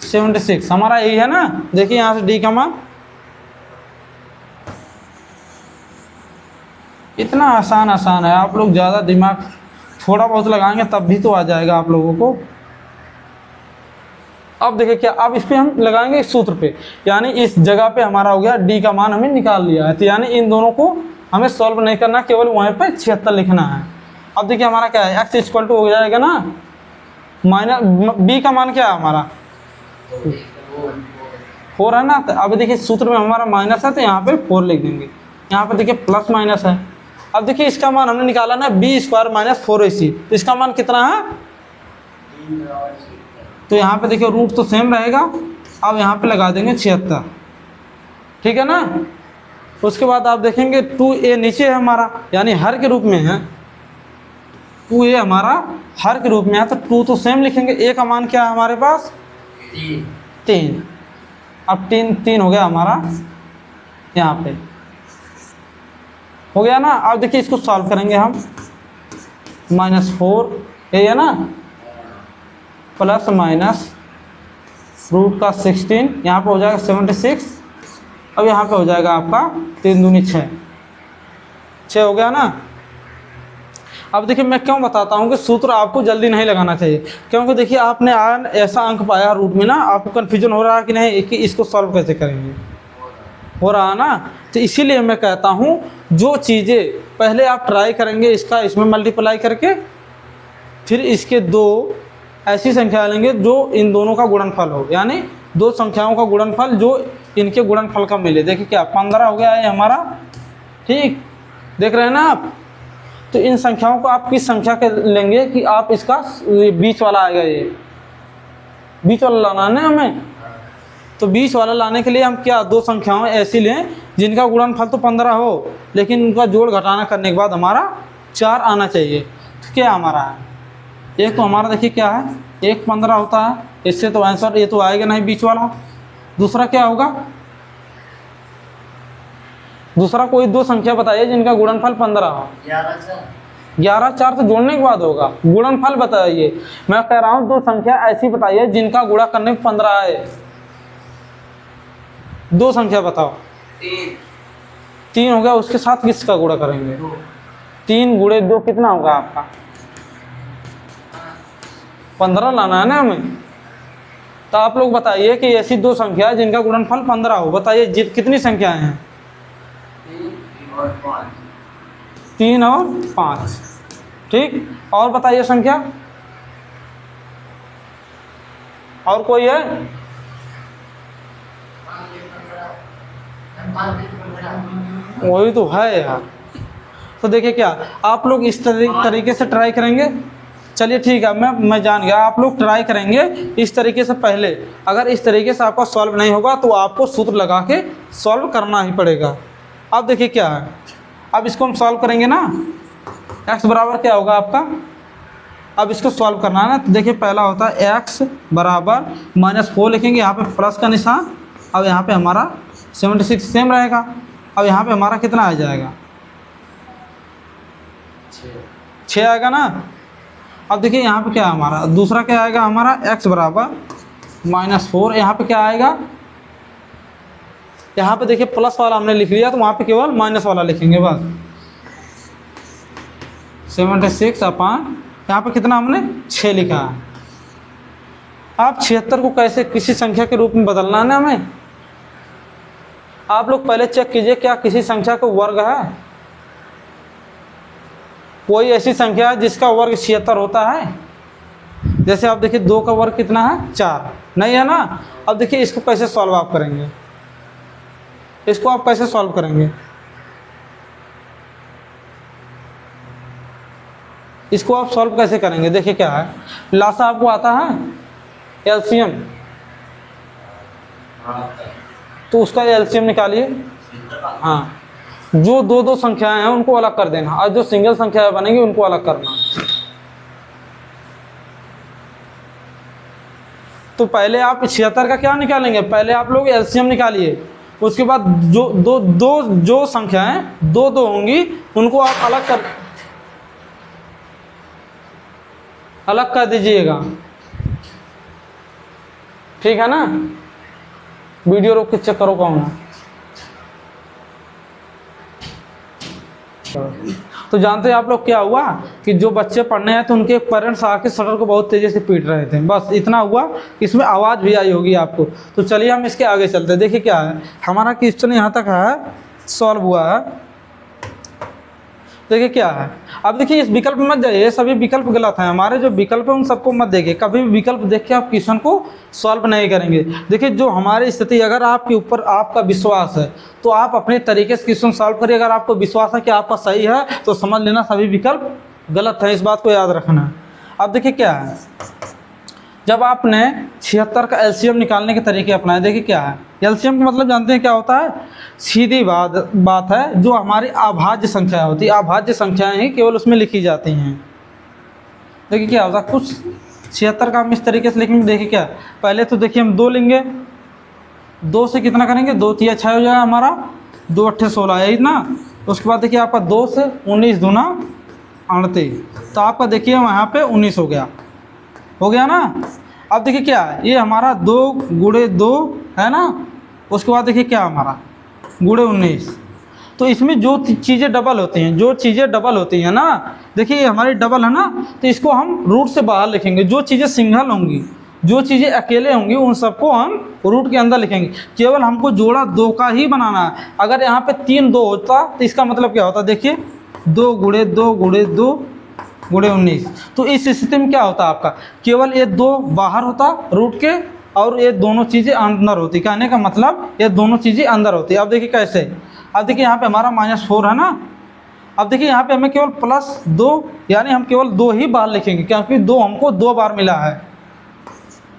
76, हमारा यही है ना। देखिए यहाँ से d का मान इतना आसान है, आप लोग ज़्यादा दिमाग थोड़ा बहुत लगाएंगे तब भी तो आ जाएगा आप लोगों को। अब देखिए क्या, अब इस पे हम लगाएंगे इस सूत्र पे, यानी इस जगह पे हमारा हो गया d का मान हमें निकाल लिया है, तो यानी इन दोनों को हमें सॉल्व नहीं करना, केवल वहीं पे 76 लिखना है। अब देखिए हमारा क्या है, x = हो जाएगा ना माइनस, b का मान क्या है हमारा 4 है ना, तो अब देखिए सूत्र में हमारा माइनस है तो यहाँ पे 4 लिख देंगे, यहाँ पे देखिए प्लस माइनस है। अब देखिए इसका मान हमने निकाला ना b² - 4ac, तो इसका मान कितना है, तो यहाँ पे देखिए रूट तो सेम रहेगा, अब यहाँ पे लगा देंगे 76, ठीक है ना। उसके बाद आप देखेंगे 2a नीचे है हमारा, यानी हर के रूप में है, 2a हमारा हर के रूप में है, तो 2 तो सेम लिखेंगे, a का मान क्या है हमारे पास 3, अब 3 हो गया हमारा, यहाँ पे हो गया ना। अब देखिए इसको सॉल्व करेंगे हम, -4 ये है ना, प्लस माइनस रूट का 16, यहाँ पे हो जाएगा 76। अब यहाँ पे हो जाएगा आपका 3 दूनी 6 हो गया ना। अब देखिए मैं क्यों बताता हूँ कि सूत्र आपको जल्दी नहीं लगाना चाहिए, क्योंकि देखिए आपने ऐसा अंक पाया रूट में ना, आपको कन्फ्यूजन हो रहा है कि नहीं कि इसको सॉल्व कैसे करेंगे, हो रहा है ना। तो इसीलिए मैं कहता हूँ जो चीज़ें पहले आप ट्राई करेंगे इसका इसमें मल्टीप्लाई करके, फिर इसके 2 ऐसी संख्या लेंगे जो इन दोनों का गुणनफल हो, यानी 2 संख्याओं का गुणनफल जो इनके गुणनफल का मिले। देखिए क्या 15 हो गया है हमारा, ठीक देख रहे हैं ना आप। तो इन संख्याओं को आप किस संख्या के लेंगे कि आप इसका बीच वाला आएगा, ये बीच वाला लाना है ना हमें। तो बीच वाला लाने के लिए हम क्या 2 संख्याओं ऐसी लें जिनका गुणनफल तो 15 हो, लेकिन उनका जोड़ घटाना करने के बाद हमारा 4 आना चाहिए। तो क्या हमारा है, एक तो हमारा देखिए क्या है, 1 15 होता है, इससे तो आंसर ये तो आएगा नहीं बीच वाला। दूसरा क्या होगा, दूसरा कोई 2 संख्या बताइए जिनका गुणनफल 15 हो। 11 4 तो जोड़ने के बाद होगा, गुणनफल बताइए। मैं कह रहा हूँ 2 संख्या ऐसी बताइए जिनका गुणा करने में 15 आए। 2 संख्या बताओ। 3 हो गया, उसके साथ किसका गुणा करेंगे? 3 गुणे 2 कितना होगा आपका? 15 लाना है ना हमें। तो आप लोग बताइए कि ऐसी 2 संख्या जिनका गुणनफल 15 हो, बताइए कितनी संख्याएं हैं? 3 और 5, ठीक। और बताइए संख्या, और कोई है? वही तो है यार। तो देखिए क्या आप लोग इस तरीके से ट्राई करेंगे। चलिए ठीक है, मैं जान गया, आप लोग ट्राई करेंगे इस तरीके से। पहले अगर इस तरीके से आपका सॉल्व नहीं होगा तो आपको सूत्र लगा के सॉल्व करना ही पड़ेगा। अब देखिए क्या है, अब इसको हम सॉल्व करेंगे ना, x बराबर क्या होगा आपका, अब इसको सॉल्व करना है ना। तो देखिए पहला होता है x बराबर -4 लिखेंगे, यहाँ पे प्लस का निशान। अब यहाँ पे हमारा 76 सेम रहेगा। अब यहाँ पे हमारा कितना आ जाएगा? 6 आएगा ना। अब देखिए यहाँ पे क्या है हमारा, दूसरा क्या आएगा हमारा, x बराबर -4। यहाँ पे क्या आएगा, यहाँ पे देखिए प्लस वाला हमने लिख लिया तो वहाँ पे केवल माइनस वाला लिखेंगे बस। 76 अपॉन यहाँ पे कितना हमने 6 लिखा है। आप 76 को कैसे किसी संख्या के रूप में बदलना है ना हमें। आप लोग पहले चेक कीजिए क्या किसी संख्या का वर्ग है, कोई ऐसी संख्या है जिसका वर्ग 76 होता है। जैसे आप देखिए 2 का वर्ग कितना है, 4, नहीं है ना। अब देखिए इसको कैसे सॉल्व आप करेंगे, इसको आप कैसे सॉल्व करेंगे, इसको आप सॉल्व कैसे करेंगे। देखिए क्या है, लासा आपको आता है, एलसीएम, तो उसका एलसीएम निकालिए। हाँ, जो 2 संख्याएं हैं उनको अलग कर देना और जो सिंगल संख्याएं बनेंगी उनको अलग करना। तो पहले आप 76 का क्या निकालेंगे, पहले आप लोग एलसीएम निकालिए। उसके बाद जो संख्याएं 2 होंगी उनको आप अलग कर दीजिएगा, ठीक है ना। वीडियो रोक के चेक करो कौन है। तो जानते हैं आप लोग क्या हुआ कि जो बच्चे पढ़ने हैं तो उनके पेरेंट्स आके शटर को बहुत तेज़ी से पीट रहे थे, बस इतना हुआ। इसमें आवाज़ भी आई होगी आपको। तो चलिए हम इसके आगे चलते हैं। देखिए क्या है हमारा क्वेश्चन यहाँ तक है, सॉल्व हुआ है। देखिए क्या है, अब देखिए इस विकल्प में मत जाइए, सभी विकल्प गलत हैं हमारे। जो विकल्प है उन सबको मत देखिए, कभी भी विकल्प देख के आप क्वेश्चन को सॉल्व नहीं करेंगे। देखिए जो हमारी स्थिति, अगर आपके ऊपर आपका विश्वास है तो आप अपने तरीके से क्वेश्चन सॉल्व करिए। अगर आपको विश्वास है कि आपका सही है तो समझ लेना सभी विकल्प गलत है, इस बात को याद रखना है। अब देखिए क्या है, जब आपने 76 का एलसीएम निकालने के तरीके अपनाए, देखिए क्या है एलसीएम का मतलब जानते हैं क्या होता है, सीधी बात है, जो हमारी अभाज्य संख्या होती है, अभाज्य संख्याएं ही केवल उसमें लिखी जाती हैं। देखिए क्या होता है, कुछ 76 का हम इस तरीके से लिखेंगे। देखिए क्या, पहले तो देखिए हम 2 लेंगे, 2 से कितना करेंगे, 2 तिया 6 हो जाएगा हमारा, 2 अट्ठे 16 है ना। उसके बाद देखिए आपका 2 से 19 दूना 38, तो आपका देखिए वहाँ पे 19 हो गया ना। अब देखिए क्या है, ये हमारा 2 गुणे 2 है ना। उसके बाद देखिए क्या हमारा गुणे 19। तो इसमें जो चीज़ें डबल होती हैं ना, देखिए ये हमारी डबल है ना, तो इसको हम रूट से बाहर लिखेंगे। जो चीज़ें सिंगल होंगी, जो चीज़ें अकेले होंगी, उन सबको हम रूट के अंदर लिखेंगे। केवल हमको जोड़ा 2 का ही बनाना है। अगर यहाँ पे 3 2 होता तो इसका मतलब क्या होता, देखिए 2 गुणे 2 गुणे 2 गुणे 19। तो इस स्थिति में क्या होता आपका, केवल ये 2 बाहर होता रूट के, और ये दोनों चीज़ें अंदर होती। कहने का मतलब ये दोनों चीज़ें अंदर होती। अब देखिए कैसे, अब देखिए यहाँ पे हमारा -4 है ना। अब देखिए यहाँ पे हमें केवल +2, यानी हम केवल 2 ही बार लिखेंगे, क्योंकि 2 हमको 2 बार मिला है।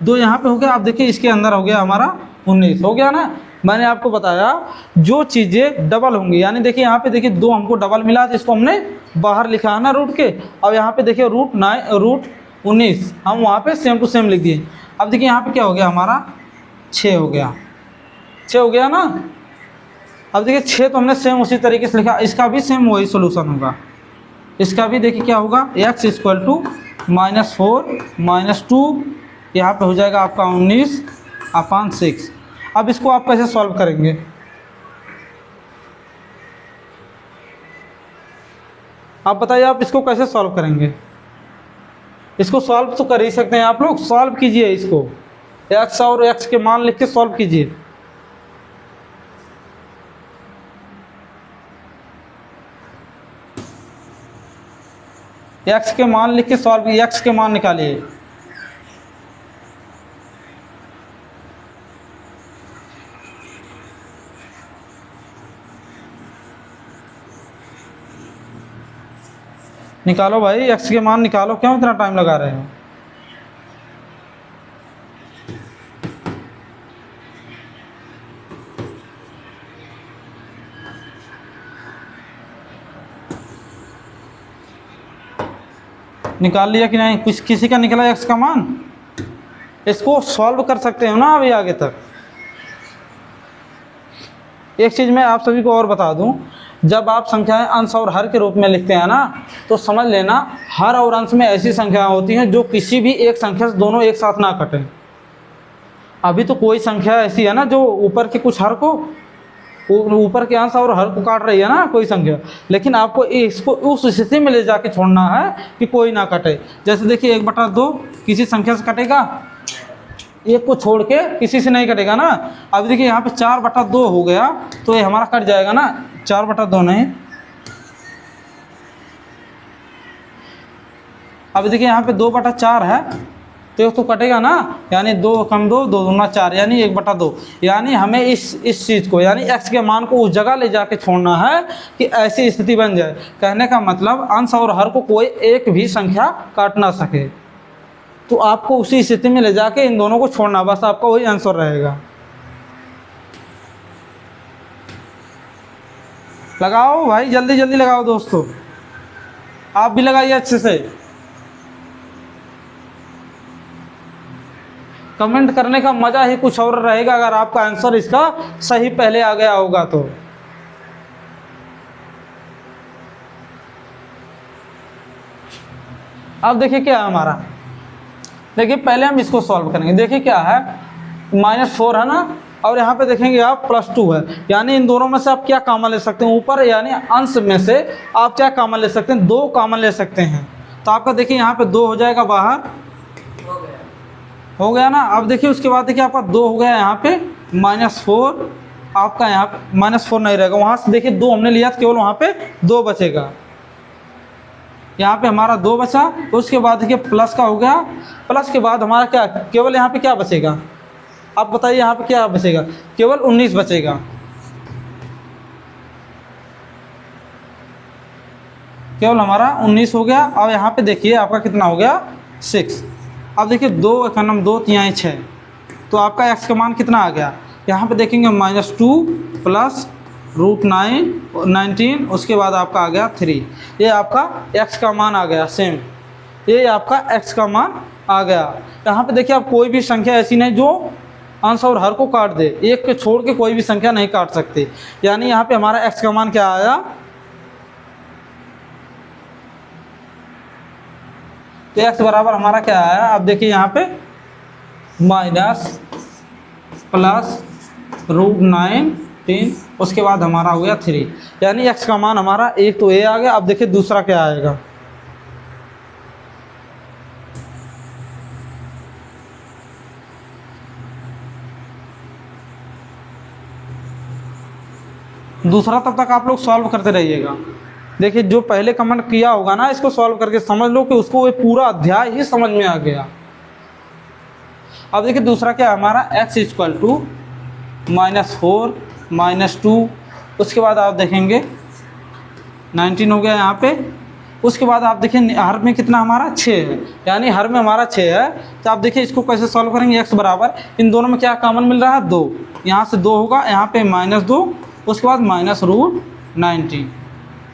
2 यहाँ पे हो गया। अब देखिए इसके अंदर हो गया हमारा 19, हो गया ना। मैंने आपको बताया जो चीज़ें डबल होंगी, यानी देखिए यहाँ पे देखिए 2 हमको डबल मिला, तो इसको हमने बाहर लिखा है ना रूट के। अब यहाँ पे देखिए रूट 19 हम वहाँ पे सेम टू सेम लिख दिए। अब देखिए यहाँ पे क्या हो गया हमारा 6 हो गया ना। अब देखिए 6 तो हमने सेम उसी तरीके से लिखा, इसका भी सेम वही सोल्यूशन होगा। इसका भी देखिए क्या होगा, x = -4 - 2, यहाँ पे हो जाएगा आपका 19/6। अब इसको आप कैसे सॉल्व करेंगे, आप बताइए, आप इसको कैसे सॉल्व करेंगे। इसको सॉल्व तो कर ही सकते हैं आप लोग, सॉल्व कीजिए इसको, x और x के मान लिख के सॉल्व कीजिए। x के मान लिख के सॉल्व, x के मान निकालिए। निकालो भाई, x के मान निकालो, क्यों इतना टाइम लगा रहे हो। निकाल लिया कि नहीं, कुछ किसी का निकला x का मान। इसको सॉल्व कर सकते हो ना अभी आगे तक। एक चीज़ मैं आप सभी को और बता दूं, जब आप संख्याएं अंश और हर के रूप में लिखते हैं ना, तो समझ लेना हर और अंश में ऐसी संख्याएं होती हैं जो किसी भी एक संख्या से दोनों एक साथ ना कटें। अभी तो कोई संख्या ऐसी है ना जो ऊपर के कुछ हर को, ऊपर के अंश और हर को काट रही है ना कोई संख्या, लेकिन आपको इसको उस स्थिति में ले जाके छोड़ना है कि कोई ना कटे। जैसे देखिए 1/2 किसी संख्या से कटेगा, एक को छोड़ के किसी से नहीं कटेगा ना। अब देखिए यहाँ पे 4/2 हो गया, तो ये हमारा कट जाएगा ना, 4/2 नहीं। अब देखिए यहाँ पे 2/4 है, तो कटेगा ना, यानी 2 कम 2 2 दूना 4, यानी 1/2। यानी हमें इस चीज़ को, यानी x के मान को उस जगह ले जाके छोड़ना है कि ऐसी स्थिति बन जाए। कहने का मतलब अंश और हर को कोई एक भी संख्या काट ना सके, तो आपको उसी स्थिति में ले जाके इन दोनों को छोड़ना, बस आपका वही आंसर रहेगा। लगाओ भाई, जल्दी जल्दी लगाओ दोस्तों, आप भी लगाइए अच्छे से। कमेंट करने का मज़ा ही कुछ और रहेगा अगर आपका आंसर इसका सही पहले आ गया होगा तो। अब देखिए क्या है हमारा, देखिए पहले हम इसको सॉल्व करेंगे। देखिए क्या है, -4 है ना, और यहाँ पे देखेंगे आप +2 है, यानी इन दोनों में से आप क्या कॉमन ले सकते हैं, ऊपर यानी अंश में से आप क्या कॉमन ले सकते हैं, 2 कॉमन ले सकते हैं। तो आपका देखिए यहाँ पे 2 हो जाएगा बाहर, हो गया ना। अब देखिए उसके बाद देखिए आपका 2 हो गया यहाँ पे, -4 आपका यहाँ -4 नहीं रहेगा, वहाँ से देखिए 2 हमने लिया तो केवल वहाँ पे 2 बचेगा, यहाँ पे हमारा 2 बचा। उसके बाद देखिए प्लस का हो गया, प्लस के बाद हमारा क्या, केवल यहाँ पे क्या बचेगा, आप बताइए यहाँ पे क्या बचेगा, केवल 19 बचेगा। केवल हमारा 19 हो गया। और यहाँ पे देखिए आपका कितना हो गया, 6। अब देखिए 2 × 2 = 6, तो आपका x का मान कितना आ गया, यहाँ पे देखेंगे -2 + √9 19, उसके बाद आपका आ गया 3। ये आपका x का मान आ गया सेम, ये आपका x का मान आ गया। यहाँ पे देखिए आप कोई भी संख्या ऐसी नहीं जो अंश और हर को काट दे, एक के छोड़ के कोई भी संख्या नहीं काट सकते। यानी यहाँ पे हमारा x का मान क्या आया, तो x बराबर हमारा क्या आया, अब देखिए यहाँ पे माइनस प्लस √19, उसके बाद हमारा हो गया 3, यानी x का मान हमारा एक तो a आ गया। अब देखिए दूसरा क्या आएगा, दूसरा तब तक आप लोग सॉल्व करते रहिएगा। देखिए जो पहले कमेंट किया होगा ना, इसको सॉल्व करके समझ लो कि उसको ये पूरा अध्याय ही समझ में आ गया। अब देखिए दूसरा क्या है हमारा, x इक्वल टू -4 -2, उसके बाद आप देखेंगे 19 हो गया यहाँ पे। उसके बाद आप देखिए हर में कितना हमारा 6 है, यानी हर में हमारा 6 है। तो आप देखिए इसको कैसे सॉल्व करेंगे, x बराबर इन दोनों में क्या कॉमन मिल रहा है, 2, यहाँ से 2 होगा, यहाँ पे -2, उसके बाद -√19,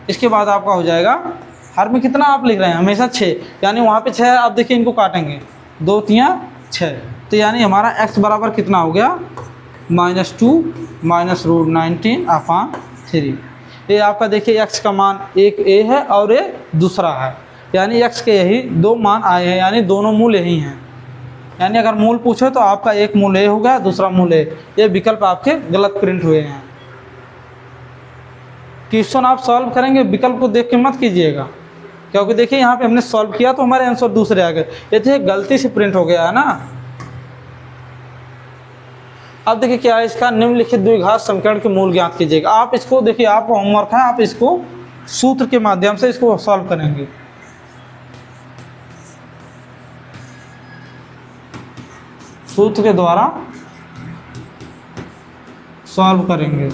इसके बाद आपका हो जाएगा हर में कितना आप लिख रहे हैं हमेशा 6, यानी वहाँ पे 6 है। अब देखिए इनको काटेंगे, 2 3 6, तो यानी हमारा x बराबर कितना हो गया, -2 -√19/3। ये आपका देखिए x का मान एक a है और ये दूसरा है, यानी x के यही दो मान आए हैं, यानी दोनों मूल यही हैं। यानी अगर मूल पूछे तो आपका एक मूल a हो गया, दूसरा मूल a, ये विकल्प आपके गलत प्रिंट हुए हैं। क्वेश्चन आप सॉल्व करेंगे विकल्प को देख के मत कीजिएगा, क्योंकि देखिए यहाँ पे हमने सॉल्व किया तो हमारे आंसर दूसरे आ गए, ये तो गलती से प्रिंट हो गया है ना। अब देखिए क्या है, इसका निम्नलिखित द्विघात समीकरण के मूल ज्ञात कीजिएगा। आप इसको देखिए, आपका होमवर्क है, आप इसको सूत्र के माध्यम से इसको सॉल्व करेंगे। सूत्र के द्वारा सॉल्व करेंगे।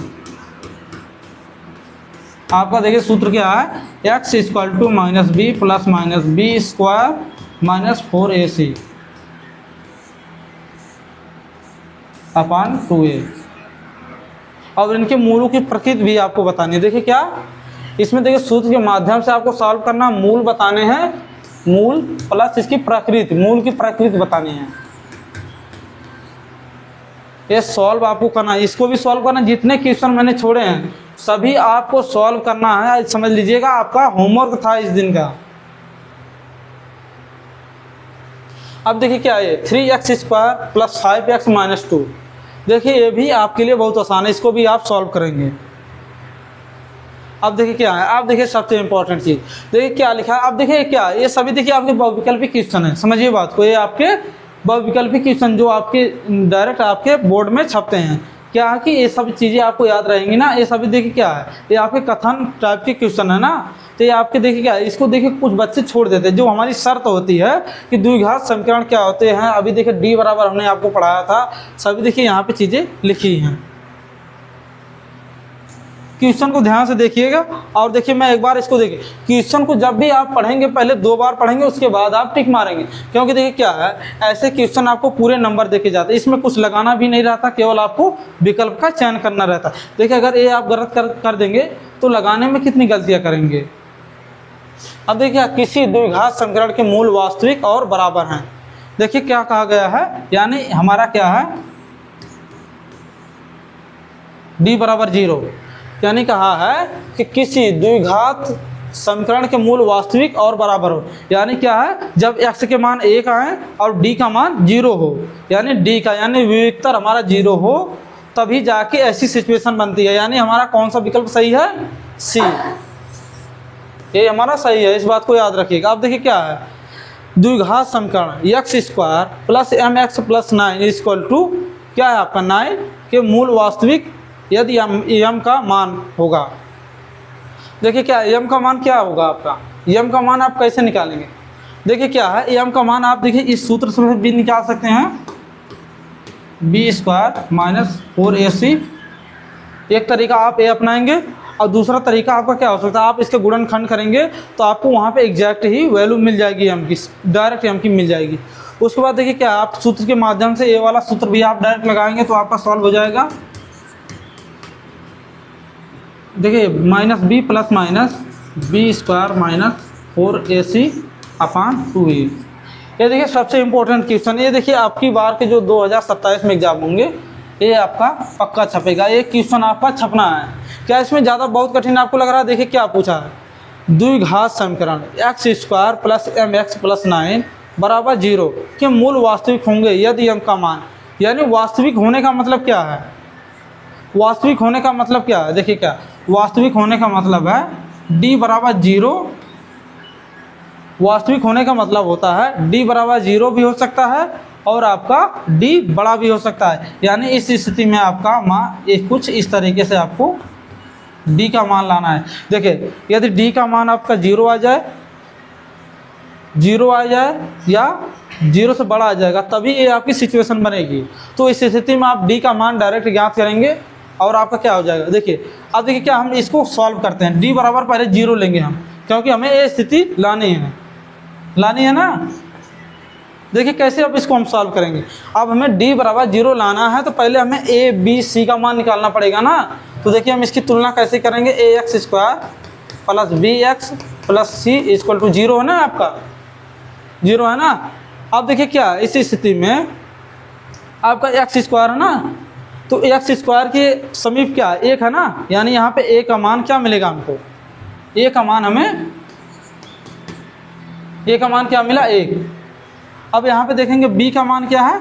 आपका देखिए सूत्र क्या है, x equal to -b plus -b square -4ac upon 2a। और इनके मूलों की प्रकृति भी आपको बतानी है। देखिए क्या, इसमें देखिए सूत्र के माध्यम से आपको सॉल्व करना, मूल बताने हैं, मूल प्लस इसकी प्रकृति, मूल की प्रकृति बतानी है। ये सॉल्व आपको करना है, इसको भी सॉल्व करना। जितने क्वेश्चन मैंने छोड़े हैं सभी आपको सॉल्व करना है, समझ लीजिएगा, आपका होमवर्क था इस दिन का। अब देखिए क्या है, 3x² प्लस 5x - 2, देखिए ये भी आपके लिए बहुत आसान है, इसको भी आप सॉल्व करेंगे। अब देखिए क्या है, आप देखिए सबसे इंपॉर्टेंट चीज़ देखिए क्या लिखा है। अब देखिए क्या, ये सभी देखिए आपके बहुविकल्पी क्वेश्चन है, समझिए बात को, ये आपके बहुविकल्पी क्वेश्चन जो आपके डायरेक्ट आपके बोर्ड में छपते हैं। क्या है कि ये सब चीज़ें आपको याद रहेंगी ना, ये सभी देखिए क्या है, ये आपके कथन टाइप के क्वेश्चन है ना। तो ये आपके देखिए क्या है, इसको देखिए कुछ बच्चे छोड़ देते हैं। जो हमारी शर्त होती है कि द्विघात समीकरण क्या होते हैं, अभी देखिए d बराबर हमने आपको पढ़ाया था, सभी देखिए यहाँ पे चीज़ें लिखी हैं। क्वेश्चन को ध्यान से देखिएगा और देखिए, मैं एक बार इसको देखिए, क्वेश्चन को जब भी आप पढ़ेंगे पहले 2 बार पढ़ेंगे, उसके बाद आप टिक मारेंगे। क्योंकि देखिए क्या है, ऐसे क्वेश्चन आपको पूरे नंबर देके जाते हैं, इसमें कुछ लगाना भी नहीं रहता, केवल आपको विकल्प का चयन करना रहता है। देखिए अगर ये आप गलत कर देंगे तो लगाने में कितनी गलतियाँ करेंगे। अब देखिए, किसी द्विघात समीकरण के मूल वास्तविक और बराबर हैं। देखिए क्या कहा गया है, यानी हमारा क्या है, d बराबर 0, यानी कहा है कि किसी द्विघात समीकरण के मूल वास्तविक और बराबर हो। यानी क्या है, जब x के मान 1 आए और d का मान 0 हो, यानी d का यानी विविक्तर हमारा 0 हो, तभी जाके ऐसी सिचुएशन बनती है। यानी हमारा कौन सा विकल्प सही है, सी, ये हमारा सही है, इस बात को याद रखिएगा। अब देखिए क्या है, द्विघात समीकरण x² plus mx plus 9 equal to क्या है आपका 9 के मूल वास्तविक यदि m का मान होगा। देखिए क्या m का मान क्या होगा आपका, m का मान आप कैसे निकालेंगे। देखिए क्या है, m का मान आप देखिए इस सूत्र से भी निकाल सकते हैं, b² - 4ac, एक तरीका आप ये अपनाएंगे। और दूसरा तरीका आपका क्या हो सकता है, आप इसके गुणनखंड करेंगे तो आपको वहाँ पे एग्जैक्ट ही वैल्यू मिल जाएगी m की, डायरेक्ट m की मिल जाएगी। उसके बाद देखिए क्या, आप सूत्र के माध्यम से ये वाला सूत्र भी आप डायरेक्ट लगाएंगे तो आपका सॉल्व हो जाएगा। देखिए -b plus -b² - 4ac upon 2a, ये देखिए सबसे इम्पोर्टेंट क्वेश्चन, ये देखिए आपकी बार के जो 2027 में एग्जाम होंगे ये आपका पक्का छपेगा, ये क्वेश्चन आपका छपना है। क्या इसमें ज़्यादा बहुत कठिन आपको लग रहा है? देखिए क्या पूछा है, द्विघात समीकरण x² प्लस mx प्लस 9 बराबर 0 के मूल वास्तविक होंगे यदि m का मान, यानी वास्तविक होने का मतलब क्या है? वास्तविक होने का मतलब क्या है? देखिए क्या वास्तविक होने का मतलब है d बराबर 0। वास्तविक होने का मतलब होता है d बराबर 0 भी हो सकता है और आपका d बड़ा भी हो सकता है, यानी इस स्थिति में आपका मान एक कुछ इस तरीके से आपको d का मान लाना है। देखिए यदि d का मान आपका 0 आ जाए या 0 से बड़ा आ जाएगा तभी ये आपकी सिचुएशन बनेगी। तो इस स्थिति में आप d का मान डायरेक्ट ज्ञात करेंगे और आपका क्या हो जाएगा। देखिए अब देखिए क्या हम इसको सॉल्व करते हैं, d बराबर पहले 0 लेंगे हम, क्योंकि हमें ये स्थिति लानी है ना। देखिए कैसे अब इसको हम सॉल्व करेंगे। अब हमें d बराबर 0 लाना है तो पहले हमें a b c का मान निकालना पड़ेगा ना। तो देखिए हम इसकी तुलना कैसे करेंगे, ax² plus bx plus c equal to 0 है ना, आपका 0 है ना। अब देखिए क्या इस स्थिति में आपका x² है ना, तो x² के समीप क्या 1 है ना, यानी यहाँ पे a का मान क्या मिलेगा हमको, a का मान हमें a का मान क्या मिला 1। अब यहाँ पे देखेंगे b का मान क्या है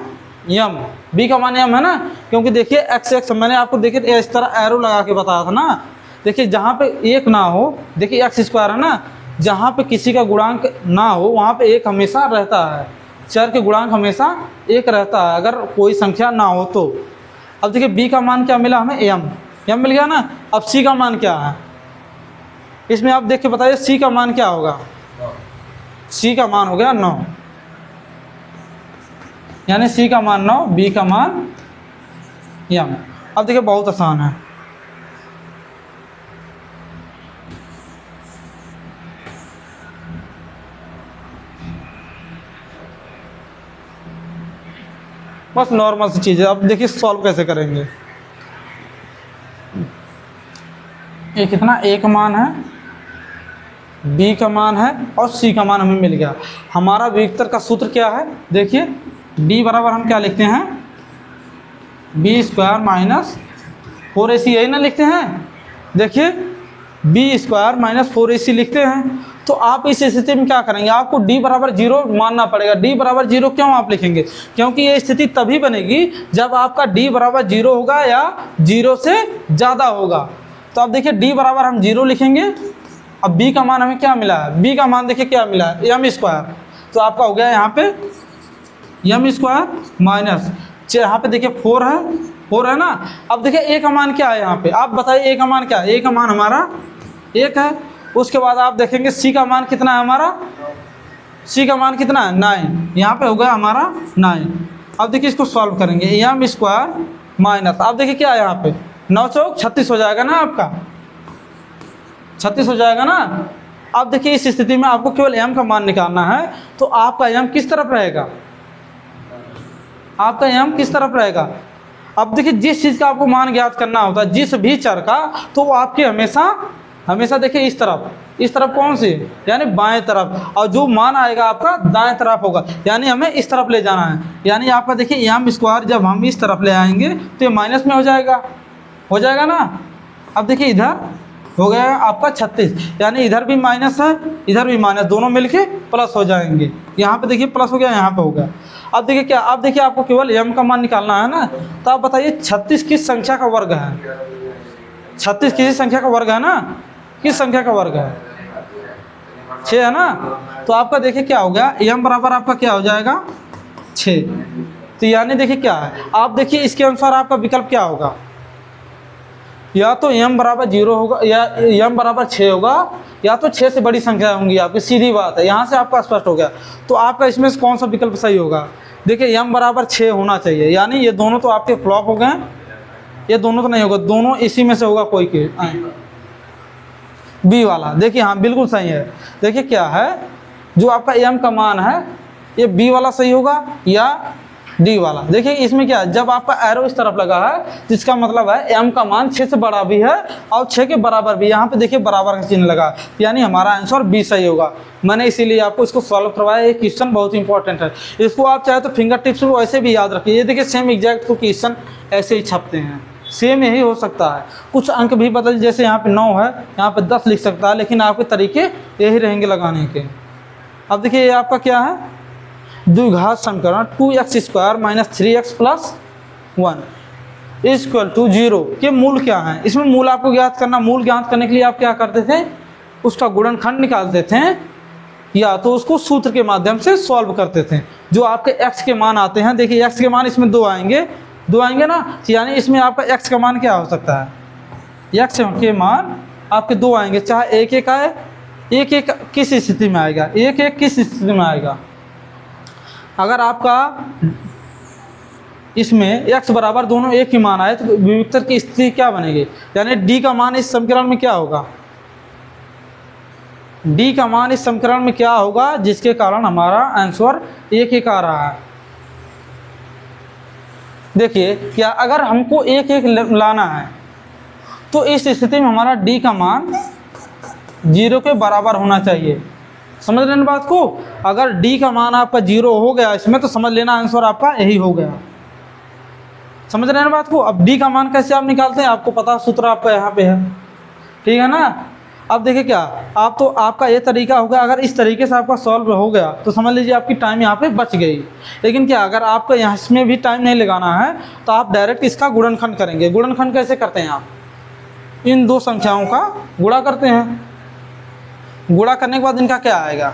m, b का मान m है ना, क्योंकि देखिए x मैंने आपको देखिए इस तरह एरो लगा के बताया था ना। देखिए जहाँ पे 1 ना हो, देखिए x² है ना, जहाँ पे किसी का गुणांक ना हो वहाँ पे 1 हमेशा रहता है, चर के गुणांक हमेशा 1 रहता है अगर कोई संख्या ना हो तो। अब देखिए b का मान क्या मिला हमें m मिल गया ना। अब c का मान क्या है, इसमें आप देख के बताइए c का मान क्या होगा। c का मान हो गया 9, यानी c का मान 9, b का मान m। अब देखिए बहुत आसान है, बस नॉर्मल सी चीज़ है। अब देखिए सॉल्व कैसे करेंगे। ये कितना a का मान है, b का मान है और c का मान हमें मिल गया। हमारा विस्तार का सूत्र क्या है, देखिए d बराबर हम क्या लिखते हैं, b² माइनस 4ac यही ना लिखते हैं। देखिए b² माइनस 4ac लिखते हैं। तो आप इस स्थिति में क्या करेंगे, आपको d बराबर 0 मानना पड़ेगा। d बराबर 0 क्यों आप लिखेंगे, क्योंकि ये स्थिति तभी बनेगी जब आपका d बराबर 0 होगा या 0 से ज़्यादा होगा। तो अब देखिए d बराबर हम 0 लिखेंगे। अब b का मान हमें क्या मिला है, b का मान देखिए क्या मिला है m²। तो आपका हो गया यहाँ पे m² माइनस यहाँ पे देखिए 4 है ना। अब देखिए a का मान क्या है, यहाँ पे आप बताइए a का मान क्या है। a का मान हमारा 1 है। उसके बाद आप देखेंगे c का मान कितना है हमारा, c का मान कितना है 9, यहाँ पे हो गया हमारा 9। अब देखिए इसको सॉल्व करेंगे, m² माइनस अब देखिए क्या है यहाँ पे 9 चौक 36 हो जाएगा ना, आपका 36 हो जाएगा ना। अब देखिए इस स्थिति में आपको केवल m का मान निकालना है। तो आपका m किस तरफ रहेगा, आपका m किस तरफ रहेगा। अब देखिए जिस चीज़ का आपको मान ज्ञात करना होता है, जिस भी चर का, तो वो आपके हमेशा देखिए इस तरफ कौन सी, यानी बाएं तरफ, और जो मान आएगा आपका दाएं तरफ होगा, यानी हमें इस तरफ ले जाना है। यानी आपका देखिए m² जब हम इस तरफ ले आएंगे तो ये माइनस में हो जाएगा ना। अब देखिए इधर हो गया आपका 36, यानी इधर भी माइनस है इधर भी माइनस, दोनों मिलके प्लस हो जाएंगे। यहाँ पे देखिए प्लस हो गया, यहाँ पे हो गया। अब देखिए क्या, अब देखिए आपको केवल m का मान निकालना है ना। तो आप बताइए 36 किस संख्या का वर्ग है, 36 किसी संख्या का वर्ग है ना, किस संख्या का वर्ग है 6 है ना। तो आपका देखिए क्या हो गया, m बराबर आपका क्या हो जाएगा 6। तो यानी देखिए क्या है, आप देखिए इसके अनुसार आपका विकल्प क्या होगा, या तो m बराबर 0 होगा या m बराबर 6 होगा, या तो 6 से बड़ी संख्या होंगी आपकी, सीधी बात है। यहाँ से आपका स्पष्ट हो गया। तो आपका इसमें से कौन सा विकल्प सही होगा, देखिए m बराबर 6 होना चाहिए, यानी ये दोनों तो आपके फ्लॉप हो गए, ये दोनों तो नहीं होगा, दोनों इसी में से होगा कोई के बी वाला। देखिए हाँ बिल्कुल सही है। देखिए क्या है, जो आपका m का मान है ये बी वाला सही होगा या डी वाला। देखिए इसमें क्या है, जब आपका एरो इस तरफ लगा है तो इसका मतलब है m का मान 6 से बड़ा भी है और 6 के बराबर भी। यहाँ पे देखिए बराबर का चिन्ह लगा, यानी हमारा आंसर बी सही होगा। मैंने इसीलिए आपको इसको सॉल्व करवाया। ये क्वेश्चन बहुत इंपॉर्टेंट है, इसको आप चाहे तो फिंगर टिप्स में वैसे भी याद रखिए। ये देखिए सेम एग्जैक्ट तो क्वेश्चन ऐसे ही छपते हैं, सेम यही हो सकता है। कुछ अंक भी बदल, जैसे यहाँ पे 9 है, यहाँ पे 10 लिख सकता है, लेकिन आपके तरीके यही रहेंगे लगाने के। अब देखिए ये आपका क्या है, द्विघात समीकरण 2x² - 3x + 1 = 0 के मूल क्या हैं। इसमें मूल आपको ज्ञात करना। मूल ज्ञात करने के लिए आप क्या करते थे, उसका गुणनखंड निकालते थे या तो उसको सूत्र के माध्यम से सॉल्व करते थे। जो आपके x के मान आते हैं, देखिए x के मान इसमें 2 आएंगे ना, यानी इसमें आपका x का मान क्या हो सकता है, x के मान आपके 2 आएंगे, चाहे 1 1 आए। 1 1 किस स्थिति में आएगा, 1 1 किस स्थिति में आएगा, अगर आपका इसमें x बराबर दोनों एक ही मान आए तो विविक्तर की स्थिति क्या बनेगी, यानी d का मान इस समीकरण में क्या होगा, d का मान इस समीकरण में क्या होगा, जिसके कारण हमारा आंसर 1 1 आ रहा है। देखिए क्या, अगर हमको 1 1 लाना है तो इस स्थिति में हमारा d का मान 0 के बराबर होना चाहिए। समझ रहे हैं बात को, अगर d का मान आपका 0 हो गया इसमें तो समझ लेना आंसर आपका यही हो गया। समझ रहे हैं बात को। अब d का मान कैसे आप निकालते हैं, आपको पता, सूत्र आपका यहाँ पे है, ठीक है ना। अब देखिए क्या, आप तो आपका ये तरीका होगा, अगर इस तरीके से आपका सॉल्व हो गया तो समझ लीजिए आपकी टाइम यहाँ पे बच गई। लेकिन क्या, अगर आपको यहाँ इसमें भी टाइम नहीं लगाना है तो आप डायरेक्ट इसका गुणनखंड करेंगे। गुणनखंड कैसे करते हैं, आप इन 2 संख्याओं का गुणा करते हैं। गुणा करने के बाद इनका क्या आएगा,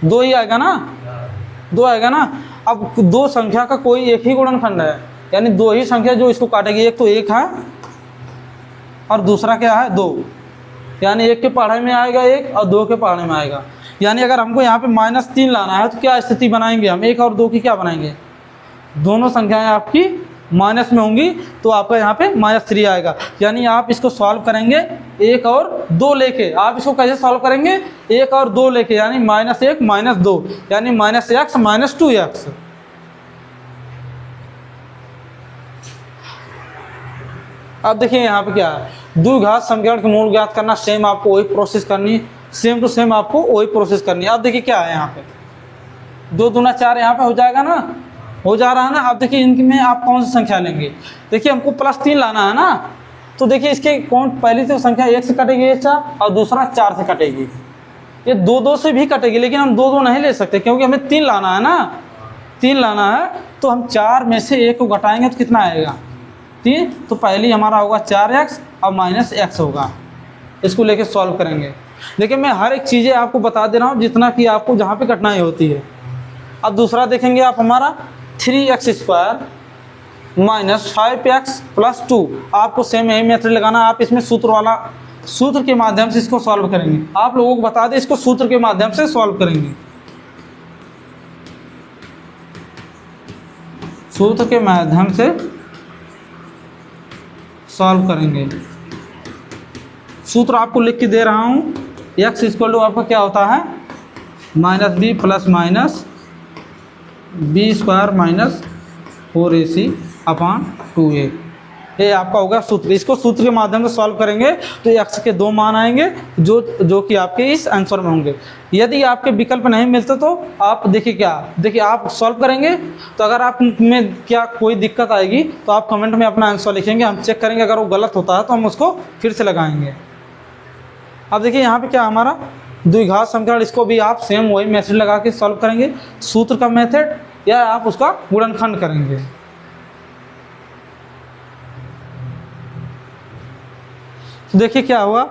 2 ही आएगा ना, 2 आएगा ना। अब 2 संख्या का कोई एक ही गुणनखंड है, यानी 2 ही संख्या जो इसको काटेगी। एक तो 1 है और दूसरा क्या है 2, यानी 1 के पहाड़े में आएगा 1 और 2 के पहाड़े में आएगा। यानी अगर हमको यहाँ पे -3 लाना है तो क्या स्थिति बनाएंगे हम, 1 और 2 की क्या बनाएंगे, दोनों संख्याएं आपकी माइनस में होंगी तो आपका यहाँ पे -3 आएगा। यानी आप इसको सॉल्व करेंगे 1 और 2 लेके। आप इसको कैसे सॉल्व करेंगे, 1 और 2 लेके, यानी -1 - 2, यानी -x - 2x। अब देखिए यहाँ पे क्या है, द्विघात समीकरण के मूल ज्ञात करना। सेम आपको वही प्रोसेस करनी है, सेम टू सेम आपको वही प्रोसेस करनी है। अब देखिए क्या है, यहाँ पे 2 दूना 4 यहाँ पे हो जाएगा ना, हो जा रहा है ना। अब देखिए इनमें आप कौन सी संख्या लेंगे, देखिए हमको +3 लाना है ना, तो देखिए इसके कौन, पहली तो संख्या 1 से कटेगी 4 और दूसरा 4 से कटेगी। ये 2 2 से भी कटेगी, लेकिन हम 2 2 नहीं ले सकते क्योंकि हमें 3 लाना है ना, 3 लाना है। तो हम 4 में से 1 को घटाएंगे तो कितना आएगा, 3। तो पहली हमारा होगा 4x और -x होगा। इसको लेके सॉल्व करेंगे। देखिए मैं हर एक चीज़ें आपको बता दे रहा हूँ जितना कि आपको जहाँ पे कठिनाई होती है। अब दूसरा देखेंगे आप, हमारा 3x² - 5x + 2। आपको सेम यही मेथड लगाना। आप इसमें सूत्र के माध्यम से इसको सॉल्व करेंगे। आप लोगों को बता दें, इसको सूत्र के माध्यम से सॉल्व करेंगे। सूत्र के माध्यम से सॉल्व करेंगे। सूत्र आपको लिख के दे रहा हूँ। x = आपका क्या होता है, -b ± b² - 4ac/2a। ये आपका होगा सूत्र। इसको सूत्र के माध्यम से सॉल्व करेंगे तो x के 2 मान आएंगे जो कि आपके इस आंसर में होंगे। यदि आपके विकल्प नहीं मिलते तो आप देखिए क्या, देखिए आप सॉल्व करेंगे तो अगर आप में क्या कोई दिक्कत आएगी तो आप कमेंट में अपना आंसर लिखेंगे, हम चेक करेंगे। अगर वो गलत होता है तो हम उसको फिर से लगाएंगे। अब देखिए यहाँ पे क्या हमारा द्विघात समीकरण, इसको भी आप सेम वही मेथड लगा के सॉल्व करेंगे, सूत्र का मेथड, या आप उसका गुणनखंड करेंगे। तो देखिए क्या हुआ,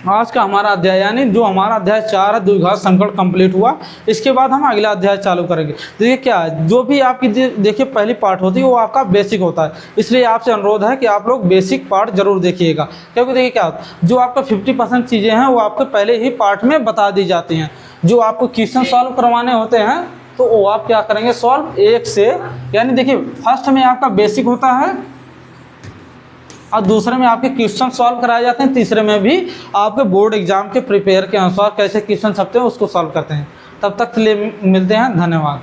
आज का हमारा अध्याय यानी जो हमारा अध्याय 4 है द्विघात समीकरण कंप्लीट हुआ। इसके बाद हम अगला अध्याय चालू करेंगे। देखिए क्या है, जो भी आपकी देखिए पहली पार्ट होती है वो आपका बेसिक होता है, इसलिए आपसे अनुरोध है कि आप लोग बेसिक पार्ट जरूर देखिएगा। क्योंकि देखिए क्या होता है, जो आपका 50% चीज़ें हैं वो आपको पहले ही पार्ट में बता दी जाती हैं। जो आपको क्वेश्चन सॉल्व करवाने होते हैं तो वो आप क्या करेंगे, सॉल्व 1 से, यानी देखिए फर्स्ट में आपका बेसिक होता है और दूसरे में आपके क्वेश्चन सॉल्व कराए जाते हैं, तीसरे में भी आपके बोर्ड एग्जाम के प्रिपेयर के अनुसार कैसे क्वेश्चन छपते हैं उसको सॉल्व करते हैं। तब तक के लिए मिलते हैं, धन्यवाद।